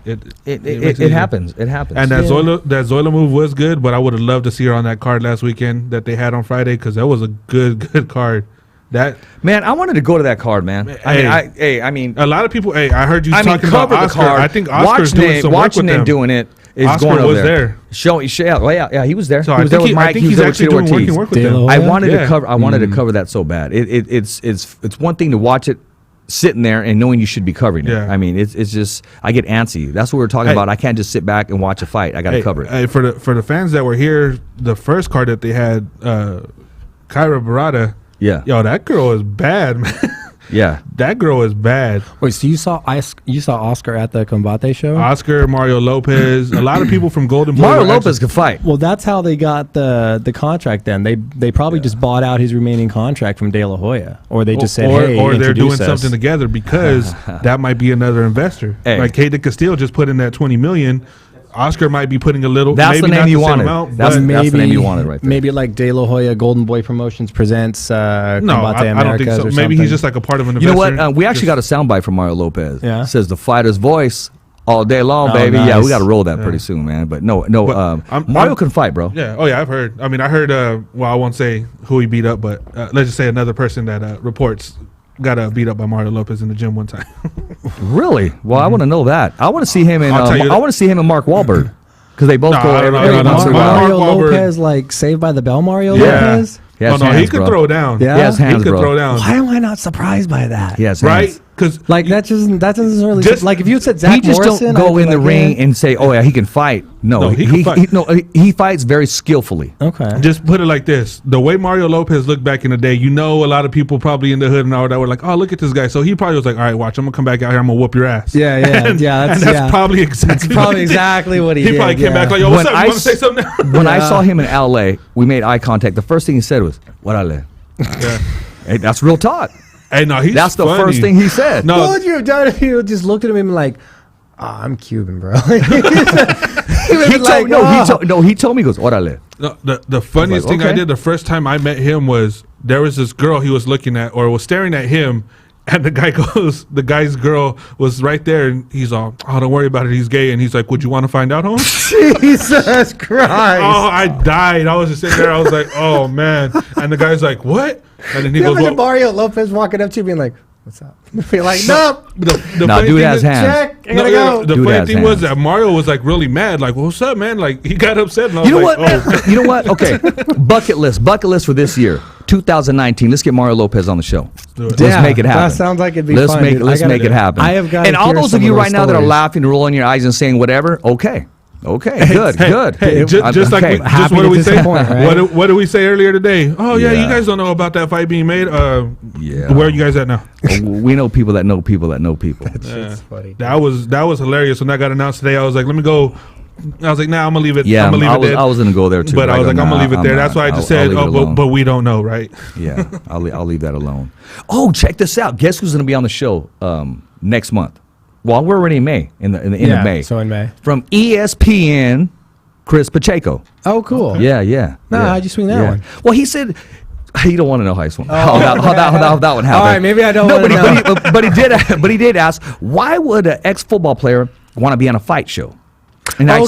Speaker 7: It
Speaker 5: happens. It happens.
Speaker 7: And that Zoila move was good, but I would have loved to see her on that card last weekend that they had on Friday because that was a good card.
Speaker 5: Man, I wanted to go to that card, man. I mean,
Speaker 7: a lot of people. Hey, I heard you talking about Oscar.
Speaker 5: The card.
Speaker 7: I think Oscar's doing some work with them.
Speaker 5: Doing it is
Speaker 7: Oscar
Speaker 5: going over
Speaker 7: was
Speaker 5: there. He was there.
Speaker 7: So
Speaker 5: he was there with Mike.
Speaker 7: He's actually doing working work with them.
Speaker 5: I wanted to cover. I wanted to cover that so bad. It's one thing to watch it sitting there and knowing you should be covering it.
Speaker 7: Yeah.
Speaker 5: I mean, it's just, I get antsy. That's what we're talking about. I can't just sit back and watch a fight. I got to cover it.
Speaker 7: Hey, for the fans that were here, the first card that they had, Kyra Barada.
Speaker 5: Yeah.
Speaker 7: Yo, that girl is bad, man.
Speaker 5: Yeah.
Speaker 7: That girl is bad.
Speaker 6: Wait, so you saw Oscar at the Combate show?
Speaker 7: Oscar, Mario Lopez, a lot of people from Golden Boy.
Speaker 5: Mario Lopez could fight.
Speaker 6: Well, that's how they got the contract. Then they probably just bought out his remaining contract from De La Hoya, or they just said, "Hey,
Speaker 7: or they're doing
Speaker 6: introduce us."
Speaker 7: something together because that might be another investor.
Speaker 5: Hey.
Speaker 7: Like Kate Castillo just put in that $20 million. Oscar might be putting a little.
Speaker 5: That's
Speaker 7: maybe
Speaker 5: the name
Speaker 7: not
Speaker 5: you
Speaker 7: the same
Speaker 5: wanted.
Speaker 7: amount,
Speaker 5: That's
Speaker 7: but
Speaker 5: the name you wanted right there.
Speaker 6: Maybe like De La Hoya Golden Boy Promotions presents
Speaker 7: no,
Speaker 6: Combate
Speaker 7: I don't think
Speaker 6: Americas
Speaker 7: so.
Speaker 6: or
Speaker 7: Maybe
Speaker 6: something.
Speaker 7: he's just like a part of an
Speaker 5: You
Speaker 7: investor.
Speaker 5: know what? We actually got a soundbite from Mario Lopez.
Speaker 6: Yeah.
Speaker 5: It says the fighter's voice all day long,
Speaker 6: Oh,
Speaker 5: baby. Yeah,
Speaker 6: nice.
Speaker 5: we got to roll that pretty soon, man. But no.
Speaker 7: But
Speaker 5: Mario can fight, bro.
Speaker 7: Yeah. Oh yeah, I've heard. I mean, I heard. Well, I won't say who he beat up, but let's just say another person that reports got beat up by Mario Lopez in the gym one time.
Speaker 5: Really? Well, I want to know that. I want to see him in.
Speaker 7: I'll tell you
Speaker 5: I want to see him and Mark Wahlberg because they both
Speaker 7: No,
Speaker 5: go
Speaker 7: I don't know.
Speaker 5: every
Speaker 7: No, no,
Speaker 5: once in a
Speaker 7: no.
Speaker 5: while.
Speaker 6: Mario
Speaker 7: Mark Wahlberg.
Speaker 6: Lopez, like Saved by the Bell Mario
Speaker 5: Yeah.
Speaker 6: Lopez?
Speaker 5: He has
Speaker 7: he
Speaker 5: hands,
Speaker 7: could
Speaker 5: bro.
Speaker 7: throw down.
Speaker 6: Yeah.
Speaker 5: He has hands,
Speaker 7: he could
Speaker 5: bro.
Speaker 7: throw down.
Speaker 6: Why am I not surprised by that?
Speaker 5: He has
Speaker 7: Right?
Speaker 5: hands.
Speaker 7: Because
Speaker 6: Like that doesn't really
Speaker 7: Just-
Speaker 6: like if you said
Speaker 5: He
Speaker 6: Zach
Speaker 5: just
Speaker 6: Morrison,
Speaker 5: don't go
Speaker 6: I'd be
Speaker 5: in the
Speaker 6: like,
Speaker 5: ring
Speaker 6: yeah.
Speaker 5: and say, "Oh yeah, he can fight." No,
Speaker 7: No, he can fight.
Speaker 5: he fights very skillfully.
Speaker 6: Okay.
Speaker 7: just put it like this: the way Mario Lopez looked back in the day, a lot of people probably in the hood and all that were like, "Oh, look at this guy." So he probably was like, "All right, watch, I'm gonna come back out here, I'm gonna whoop your ass."
Speaker 6: Yeah, yeah,
Speaker 7: and,
Speaker 6: yeah,
Speaker 7: and
Speaker 6: that's-
Speaker 7: that's
Speaker 6: yeah.
Speaker 7: probably exactly
Speaker 6: That's probably
Speaker 7: what he did.
Speaker 6: exactly what he
Speaker 7: He
Speaker 6: did,
Speaker 7: probably came
Speaker 6: yeah.
Speaker 7: back like, "Yo, what's
Speaker 5: When
Speaker 7: up?
Speaker 5: I
Speaker 7: You want to say
Speaker 5: s-
Speaker 7: something?" now?
Speaker 5: When I saw him in LA, we made eye contact. The first thing he said was, "Orale."
Speaker 7: Yeah.
Speaker 5: Hey, that's real talk.
Speaker 7: Hey, no, he's
Speaker 5: That's the
Speaker 7: funny.
Speaker 5: first thing he said.
Speaker 7: No,
Speaker 6: What would you have done if you just looked at him and been like, "Oh, I'm Cuban, bro"?
Speaker 5: He told me, he goes, "Orale."
Speaker 7: No, the funniest
Speaker 5: like,
Speaker 7: thing I
Speaker 5: okay.
Speaker 7: did the first time I met him was there was this girl he was looking at or was staring at him, and the guy's girl was right there, and he's all, "Oh, don't worry about it, he's gay," and he's like, "Would you want to find out, home?"
Speaker 6: Jesus Christ!
Speaker 7: Oh, I died. I was just sitting there. I was like, "Oh man!" And the guy's like, "What?" And then he
Speaker 6: You
Speaker 7: goes,
Speaker 6: imagine
Speaker 7: well,
Speaker 6: Mario Lopez walking up to you being like, "What's up?" Be like, "No,
Speaker 7: the
Speaker 5: Nah,
Speaker 7: funny
Speaker 5: dude
Speaker 7: thing
Speaker 5: has
Speaker 7: is-
Speaker 5: hands.
Speaker 6: check. I
Speaker 7: No,
Speaker 6: gotta
Speaker 7: yeah,
Speaker 6: go."
Speaker 7: the
Speaker 5: Dude
Speaker 7: funny
Speaker 5: has
Speaker 7: thing was
Speaker 5: hands.
Speaker 7: that Mario was like really mad, like, "What's up, man?" Like he got upset, and I was
Speaker 5: You know
Speaker 7: like,
Speaker 5: what?
Speaker 7: "Oh."
Speaker 5: Man? You know what? Okay, bucket list for this year, 2019. Let's get Mario Lopez on the show.
Speaker 7: do it.
Speaker 5: Let's
Speaker 6: Yeah,
Speaker 5: make it happen.
Speaker 6: that sounds like it'd be
Speaker 5: let's
Speaker 6: fun,
Speaker 5: Make,
Speaker 6: dude.
Speaker 5: let's
Speaker 6: I gotta
Speaker 5: make
Speaker 6: do
Speaker 5: it
Speaker 6: it.
Speaker 5: happen.
Speaker 6: I have gotta
Speaker 5: and all
Speaker 6: hear
Speaker 5: those of
Speaker 6: some
Speaker 5: you
Speaker 6: of those
Speaker 5: right now that are
Speaker 6: stories.
Speaker 5: laughing, rolling your eyes, and saying whatever. Okay, good, good.
Speaker 7: Hey, just like
Speaker 5: okay.
Speaker 7: just what do we say?
Speaker 6: disappoint, right?
Speaker 7: What did we say earlier today? Oh yeah,
Speaker 5: Yeah.
Speaker 7: you guys don't know about that fight being made.
Speaker 5: Yeah.
Speaker 7: Where are you guys at now?
Speaker 5: We know people that know people that know people.
Speaker 6: It's funny.
Speaker 7: That was hilarious when that got announced today. I was like, let me go. I was like, nah, I'm gonna leave it.
Speaker 5: Yeah,
Speaker 7: I'm gonna leave it there.
Speaker 5: I was gonna go there too,
Speaker 7: but I was like, I'm gonna leave it there. That's why I just said,
Speaker 5: I'll leave it alone.
Speaker 7: but we don't know, right?
Speaker 5: Yeah, I'll leave that alone. Oh, check this out. Guess who's going to be on the show next month? Well, we're already in May, in the end of May.
Speaker 6: So in May.
Speaker 5: From ESPN, Chris Pacheco.
Speaker 6: Oh, cool.
Speaker 5: Yeah, yeah.
Speaker 6: No,
Speaker 5: yeah,
Speaker 6: how'd you swing that one?
Speaker 5: Well, he said you don't want to know how that one happened.
Speaker 6: All right, maybe I don't wanna know.
Speaker 5: But he did ask, why would an ex-football player want to be on a fight show? And I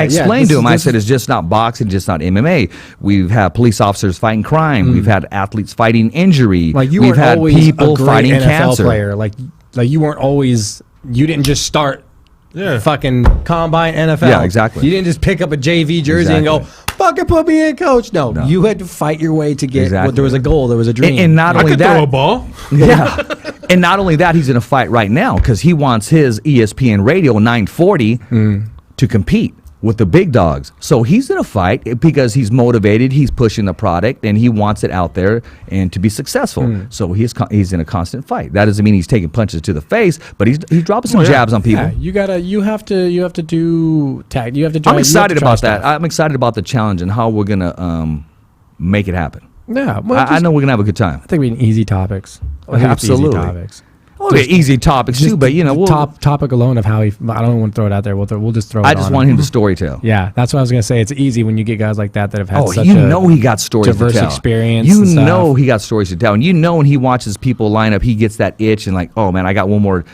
Speaker 5: explained to him, I said, it's just not boxing, just not MMA. We've had police officers fighting crime. We've had athletes fighting injury.
Speaker 6: Like you
Speaker 5: We've
Speaker 6: weren't
Speaker 5: had
Speaker 6: always
Speaker 5: people
Speaker 6: a great
Speaker 5: fighting
Speaker 6: NFL
Speaker 5: cancer.
Speaker 6: player. Like you weren't always. You didn't just start.
Speaker 7: Yeah.
Speaker 6: Fucking combine NFL.
Speaker 5: Yeah, exactly.
Speaker 6: You didn't just pick up a JV jersey and go,
Speaker 5: Exactly.
Speaker 6: "Fucking put me in, coach." No,
Speaker 5: No.
Speaker 6: you had to fight your way to get.
Speaker 5: Exactly.
Speaker 6: There was a goal. There was a dream.
Speaker 5: And not
Speaker 7: I
Speaker 5: only
Speaker 7: could
Speaker 5: that,
Speaker 7: throw a ball.
Speaker 5: yeah. And not only that, he's in a fight right now because he wants his ESPN Radio 940 to compete with the big dogs. So he's in a fight because he's motivated, he's pushing the product, and he wants it out there and to be successful. So he's in a constant fight. That doesn't mean he's taking punches to the face, but he's dropping some jabs on people.
Speaker 6: Yeah, you have to do tag. You have to.
Speaker 5: I'm excited about that. I'm excited about the challenge and how we're gonna make it happen.
Speaker 6: Yeah, well,
Speaker 5: I know we're gonna have a good time.
Speaker 6: I think we need easy topics. I think it's
Speaker 5: Absolutely.
Speaker 6: easy topics.
Speaker 5: Well, easy topics too, but you know,
Speaker 6: the topic alone of how he. I don't want to throw it out there. We'll just throw it.
Speaker 5: I just
Speaker 6: on
Speaker 5: want him to storytell.
Speaker 6: Yeah, that's what I was gonna say. It's easy when you get guys like that have had such
Speaker 5: you
Speaker 6: a
Speaker 5: know he got stories
Speaker 6: diverse
Speaker 5: to tell.
Speaker 6: experience.
Speaker 5: You
Speaker 6: and stuff.
Speaker 5: know he got stories to tell, and you know when he watches people line up, he gets that itch and like, oh man, I got one more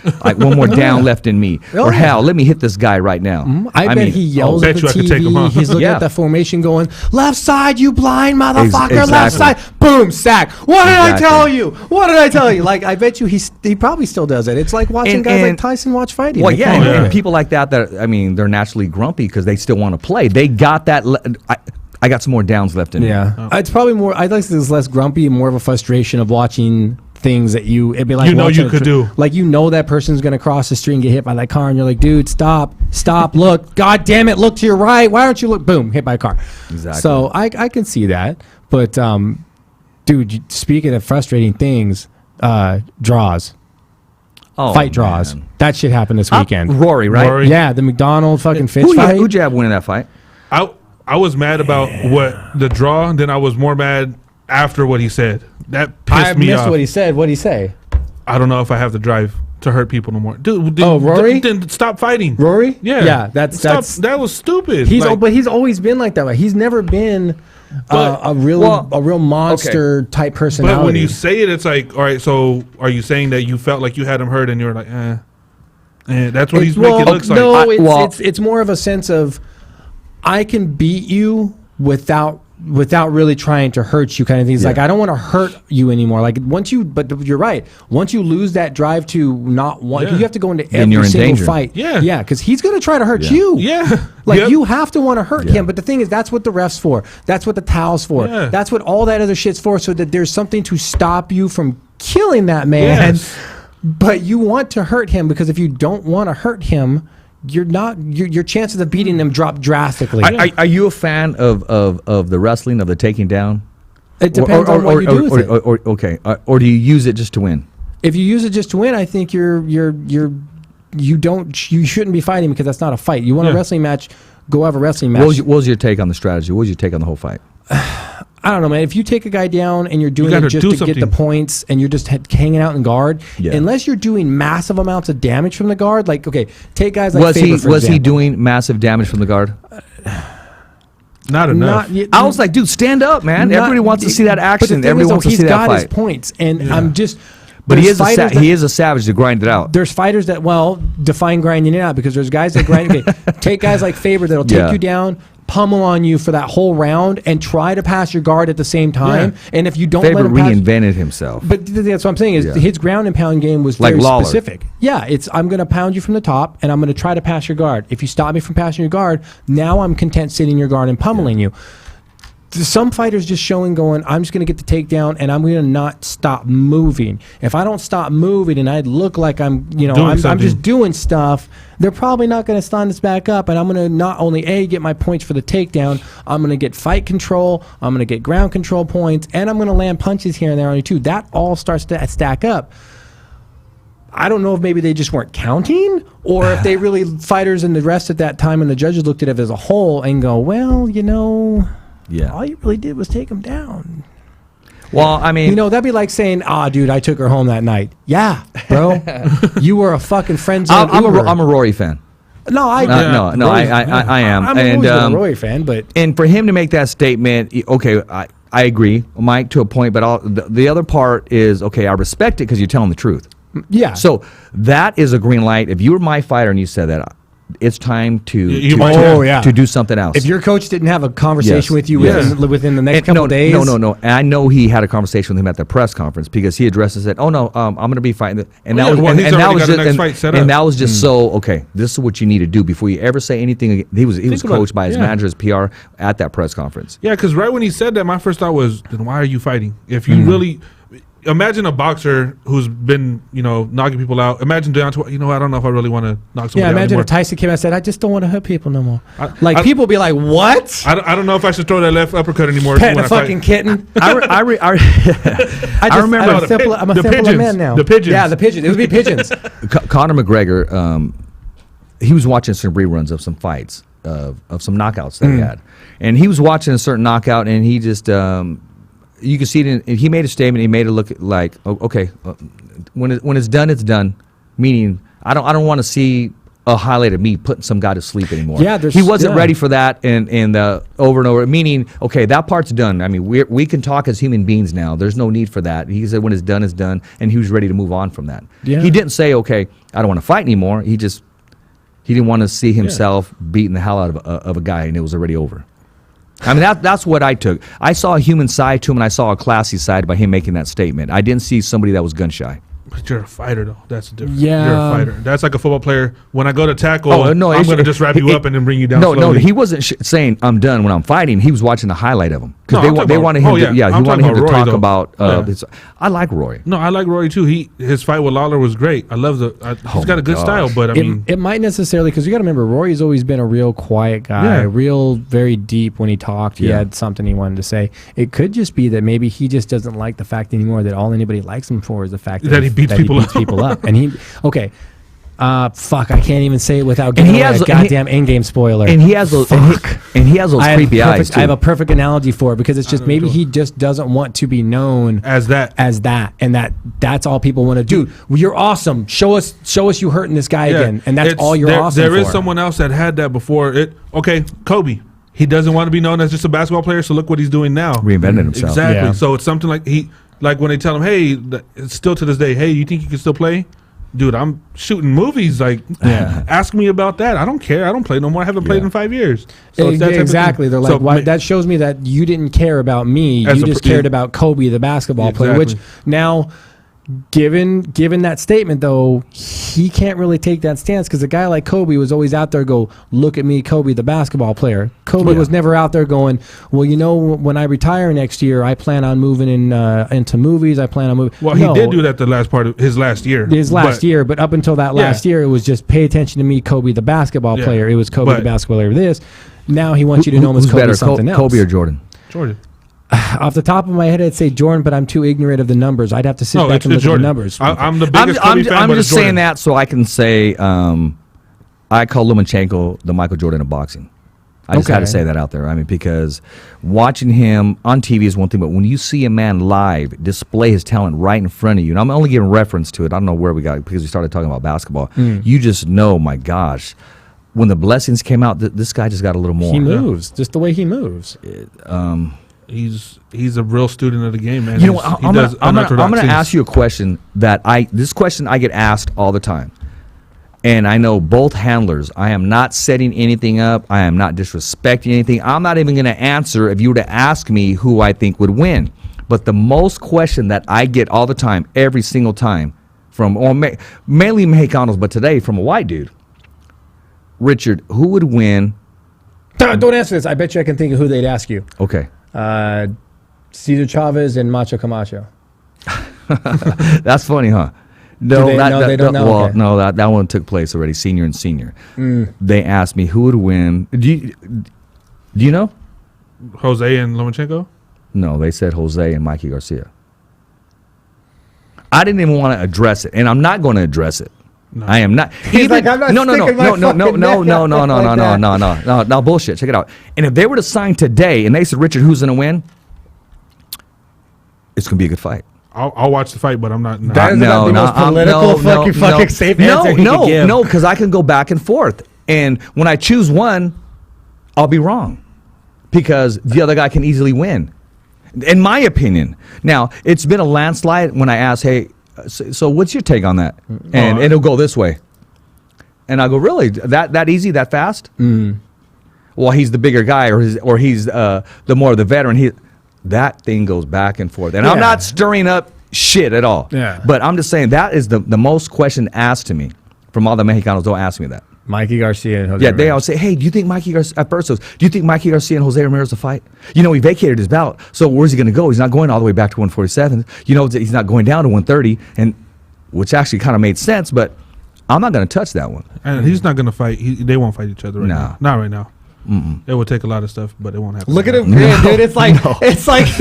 Speaker 5: down left in me.
Speaker 6: Oh,
Speaker 5: or
Speaker 6: yeah.
Speaker 5: hell, let me hit this guy right now.
Speaker 6: I bet he yells
Speaker 7: bet
Speaker 6: at the
Speaker 7: you I could take him
Speaker 6: TV.
Speaker 7: on.
Speaker 6: He's looking
Speaker 5: Yeah.
Speaker 6: at the formation, going, "Left side, you blind motherfucker!
Speaker 5: Exactly.
Speaker 6: Left side, boom, sack! What did I
Speaker 5: Exactly.
Speaker 6: tell you? What did I tell you?" Like, I bet you he probably still does it. It's like watching guys like Tyson watch fighting.
Speaker 5: Well,
Speaker 6: They
Speaker 5: yeah,
Speaker 6: can't
Speaker 5: and
Speaker 6: do it.
Speaker 5: people like that I mean, they're naturally grumpy because they still want to play. They got that. I got some more downs left in me.
Speaker 6: Yeah, it's probably more. I think it's less grumpy and more of a frustration of watching things that it'd be like,
Speaker 7: you could do.
Speaker 6: Like, that person's going to cross the street and get hit by that car. And you're like, dude, stop, look, God damn it, look to your right. Why don't you look? Boom, hit by a car.
Speaker 5: Exactly.
Speaker 6: So I can see that. But, dude, speaking of frustrating things, draws. Fight draws.
Speaker 5: Man.
Speaker 6: That shit happened this weekend.
Speaker 5: Rory, right?
Speaker 7: Rory.
Speaker 6: Yeah, the McDonald fucking Fitch
Speaker 5: Who'd
Speaker 6: fight.
Speaker 5: you have winning that fight?
Speaker 7: I was mad about what the draw, and then I was more mad after what he said. That pissed me off.
Speaker 6: I missed what he said. What'd he say?
Speaker 7: I don't know if I have the drive to hurt people no more. Dude,
Speaker 6: Rory?
Speaker 7: Then stop fighting.
Speaker 6: Rory?
Speaker 7: Yeah.
Speaker 6: Yeah, that
Speaker 7: was stupid.
Speaker 6: But he's always been like that way. He's never been a real monster type personality.
Speaker 7: But when you say it, it's like, all right, so are you saying that you felt like you had him hurt and you were like, that's what he's making it look like.
Speaker 6: No, it's more of a sense of, I can beat you without really trying to hurt you, kind of things. Like, I don't want to hurt you anymore. Like, but you're right. Once you lose that drive to not want, you have to go into every single fight. Yeah, because he's going to try to hurt you.
Speaker 7: Yeah,
Speaker 6: like you have to want to hurt him. But the thing is, that's what the ref's for. That's what the towel's for.
Speaker 7: Yeah.
Speaker 6: That's what all that other shit's for. So that there's something to stop you from killing that man.
Speaker 7: Yes.
Speaker 6: But you want to hurt him, because if you don't want to hurt him, your chances of beating them drop drastically.
Speaker 5: Are you a fan of the wrestling, of the taking down?
Speaker 6: It depends on what you do with it.
Speaker 5: Okay. Or do you use it just to win?
Speaker 6: If you use it just to win, I think you shouldn't be fighting, because that's not a fight. You want a wrestling match, go have a wrestling match.
Speaker 5: What was your take on the strategy? What was your take on the whole fight?
Speaker 6: I don't know, man. If you take a guy down and you're doing it just to get the points, and you're just hanging out in guard, unless you're doing massive amounts of damage from the guard, like, okay, take guys like Faber, for
Speaker 5: was he
Speaker 6: example.
Speaker 5: doing massive damage from the guard?
Speaker 7: Not enough.
Speaker 5: I was like, dude, stand up, man. Everybody wants to see that action. Everybody wants to see that fight.
Speaker 6: He's got his points, and I'm just.
Speaker 5: But he is a savage to grind it out.
Speaker 6: There's fighters that, define grinding it out, because there's guys that grind. Okay, take guys like Faber that'll take you down, pummel on you for that whole round, and try to pass your guard at the same time. Yeah. And if you don't
Speaker 5: Faber
Speaker 6: let him pass,
Speaker 5: reinvented himself.
Speaker 6: But that's what I'm saying, is his ground and pound game was very specific. Yeah, it's, I'm going to pound you from the top, and I'm going to try to pass your guard. If you stop me from passing your guard, now I'm content sitting your guard and pummeling you. Some fighters just showing, going, I'm just going to get the takedown, and I'm going to not stop moving. If I don't stop moving and I look like I'm just doing stuff, they're probably not going to stand us back up, and I'm going to not only get my points for the takedown, I'm going to get fight control, I'm going to get ground control points, and I'm going to land punches here and there on you too. That all starts to stack up. I don't know if maybe they just weren't counting, or if they really, fighters and the rest at that time, and the judges looked at it as a whole and go, well, all you really did was take him down.
Speaker 5: Well, I mean,
Speaker 6: that'd be like saying, dude, I took her home that night. Yeah, bro. You were a fucking friend zone.
Speaker 5: I'm a Rory fan.
Speaker 6: No, I
Speaker 5: am.
Speaker 6: I'm a Rory fan, but
Speaker 5: and for him to make that statement, okay, I agree, Mike, to a point, but the other part is, okay, I respect it because you're telling the truth.
Speaker 6: Yeah.
Speaker 5: So that is a green light. If you were my fighter and you said that, it's time to do something else.
Speaker 6: If your coach didn't have a conversation with you within the next couple of days.
Speaker 5: No. And I know he had a conversation with him at the press conference, because he addressed and said, "Oh no, I'm going to be fighting." That was just so, okay, this is what you need to do before you ever say anything. He was coached by his manager, his PR at that press conference.
Speaker 7: Yeah, because right when he said that, my first thought was, then why are you fighting? If you really. Imagine a boxer who's been, knocking people out. Imagine down to, I don't know if I really want to knock somebody out.
Speaker 6: Imagine
Speaker 7: anymore.
Speaker 6: if Tyson came and said, I just don't want to hurt people no more. People be like, what?
Speaker 7: I don't know if I should throw that left uppercut anymore.
Speaker 6: Petting a fucking kitten.
Speaker 5: I remember
Speaker 6: I'm a simpler man now.
Speaker 7: The pigeons.
Speaker 6: Yeah, the pigeons. It would be pigeons.
Speaker 5: Conor McGregor, he was watching some reruns of some fights, of some knockouts that he had. And he was watching a certain knockout, and he just... you can see it. He made a statement. He made it look like, okay, when it's done, it's done. Meaning, I don't want to see a highlight of me putting some guy to sleep anymore.
Speaker 6: Yeah,
Speaker 5: he wasn't ready for that, and over and over. Meaning, okay, that part's done. I mean, we can talk as human beings now. There's no need for that. He said when it's done, it's done, and he was ready to move on from that.
Speaker 6: Yeah.
Speaker 5: He didn't say, okay, I don't want to fight anymore. He didn't want to see himself beating the hell out of a guy, and it was already over. I mean, that's what I took. I saw a human side to him, and I saw a classy side by him making that statement. I didn't see somebody that was gun shy.
Speaker 7: But you're a fighter, though. That's different.
Speaker 6: Yeah.
Speaker 7: You're a fighter. That's like a football player. When I go to tackle, I'm
Speaker 5: going
Speaker 7: to just wrap you up and then bring you down slowly.
Speaker 5: No, he wasn't saying I'm done when I'm fighting. He was watching the highlight of him. Because they wanted him to, he wanted him to talk about his. I like Roy.
Speaker 7: No, I like Roy too. His fight with Lawler was great. I love he's got a good style, but I mean,
Speaker 6: it might necessarily, because you got to remember, Roy's always been a real quiet guy, real very deep when he talked. He had something he wanted to say. It could just be that maybe he just doesn't like the fact anymore that all anybody likes him for is the fact that he beats people up. And fuck, I can't even say it without getting a goddamn in-game spoiler.
Speaker 5: And he has those, and he has those creepy eyes too.
Speaker 6: I have a perfect analogy for it, because it's just maybe he just doesn't want to be known
Speaker 7: as that,
Speaker 6: and that's all people want to do. Dude, you're awesome. Show us you hurting this guy again, and that's all you're awesome for.
Speaker 7: There is someone else that had that before. Kobe. He doesn't want to be known as just a basketball player, so look what he's doing now.
Speaker 5: Reinvented himself.
Speaker 7: Exactly.
Speaker 6: Yeah.
Speaker 7: So it's something like when they tell him, hey, it's still to this day, hey, you think you can still play? Dude, I'm shooting movies. Ask me about that. I don't care. I don't play no more. I haven't played in 5 years. So
Speaker 6: exactly. They're like, why, that shows me that you didn't care about me. You just cared about Kobe, the basketball player. Which now, given that statement, though, he can't really take that stance, because a guy like Kobe was always out there go, look at me, Kobe, the basketball player. Kobe was never out there going, well, when I retire next year, I plan on moving into movies. I plan on moving.
Speaker 7: Well, he did do that the last part of his last year.
Speaker 6: But up until that last year, it was just pay attention to me, Kobe, the basketball player. It was Kobe, the basketball player. This. Now he wants you to know him as Kobe something else.
Speaker 5: Kobe or Jordan?
Speaker 7: Jordan.
Speaker 6: Off the top of my head, I'd say Jordan, but I'm too ignorant of the numbers. I'd have to sit back and look at the numbers.
Speaker 7: I'm the biggest Kobe fan,
Speaker 5: I'm just saying that so I can say I call Lomachenko the Michael Jordan of boxing. I just had to say that out there. I mean, because watching him on TV is one thing, but when you see a man live display his talent right in front of you, and I'm only giving reference to it. I don't know where we got it because we started talking about basketball. You just know, my gosh, when the blessings came out, this guy just got a little more.
Speaker 6: He moves, just the way he moves.
Speaker 7: He's a real student of the game, man.
Speaker 5: You know, I'm going to ask you a question this question I get asked all the time. And I know both handlers. I am not setting anything up. I am not disrespecting anything. I'm not even going to answer if you were to ask me who I think would win. But the most question that I get all the time, every single time, mainly Mexicanos, but today from a white dude. Richard, who would win?
Speaker 6: Don't answer this. I bet you I can think of who they'd ask you.
Speaker 5: Okay.
Speaker 6: Cesar Chavez and Macho Camacho.
Speaker 5: That's funny, huh?
Speaker 6: No, they don't know.
Speaker 5: Well, no, that one took place already. Senior and senior. They asked me who would win. Do you know?
Speaker 7: Jose and Lomachenko?
Speaker 5: No, they said Jose and Mikey Garcia. I didn't even want to address it, and I'm not going to address it. No. I am not.
Speaker 6: He's like, I'm not
Speaker 5: no, bullshit. Check it out. And if they were to sign today, and they said, Richard, who's going to win? It's going to be a good fight.
Speaker 7: I'll watch the fight, but I'm not.
Speaker 6: That is the most political fucking safe answer he could give.
Speaker 5: No, because I can go back and forth, and when I choose one, I'll be wrong, because the other guy can easily win, in my opinion. Now, it's been a landslide when I ask, hey, so what's your take on that? And it'll go this way, and I go, really, that easy, that fast? Well, he's the bigger guy, or he's the more the veteran. That thing goes back and forth. And I'm not stirring up shit at all.
Speaker 6: Yeah.
Speaker 5: But I'm just saying that is the most question asked to me from all the Mexicanos. Don't ask me that.
Speaker 6: Mikey Garcia and Jose
Speaker 5: Ramirez.
Speaker 6: They
Speaker 5: always say, hey, do you think Mikey Garcia, at first, do you think Mikey Garcia and Jose Ramirez will fight? He vacated his bout. So where's he going to go? He's not going all the way back to 147. He's not going down to 130, which actually kind of made sense, but I'm not going to touch that one.
Speaker 7: And he's not going to fight. They won't fight each other right now. Not right now. It will take a lot of stuff, but it won't happen.
Speaker 6: Look at him grin, dude. It's like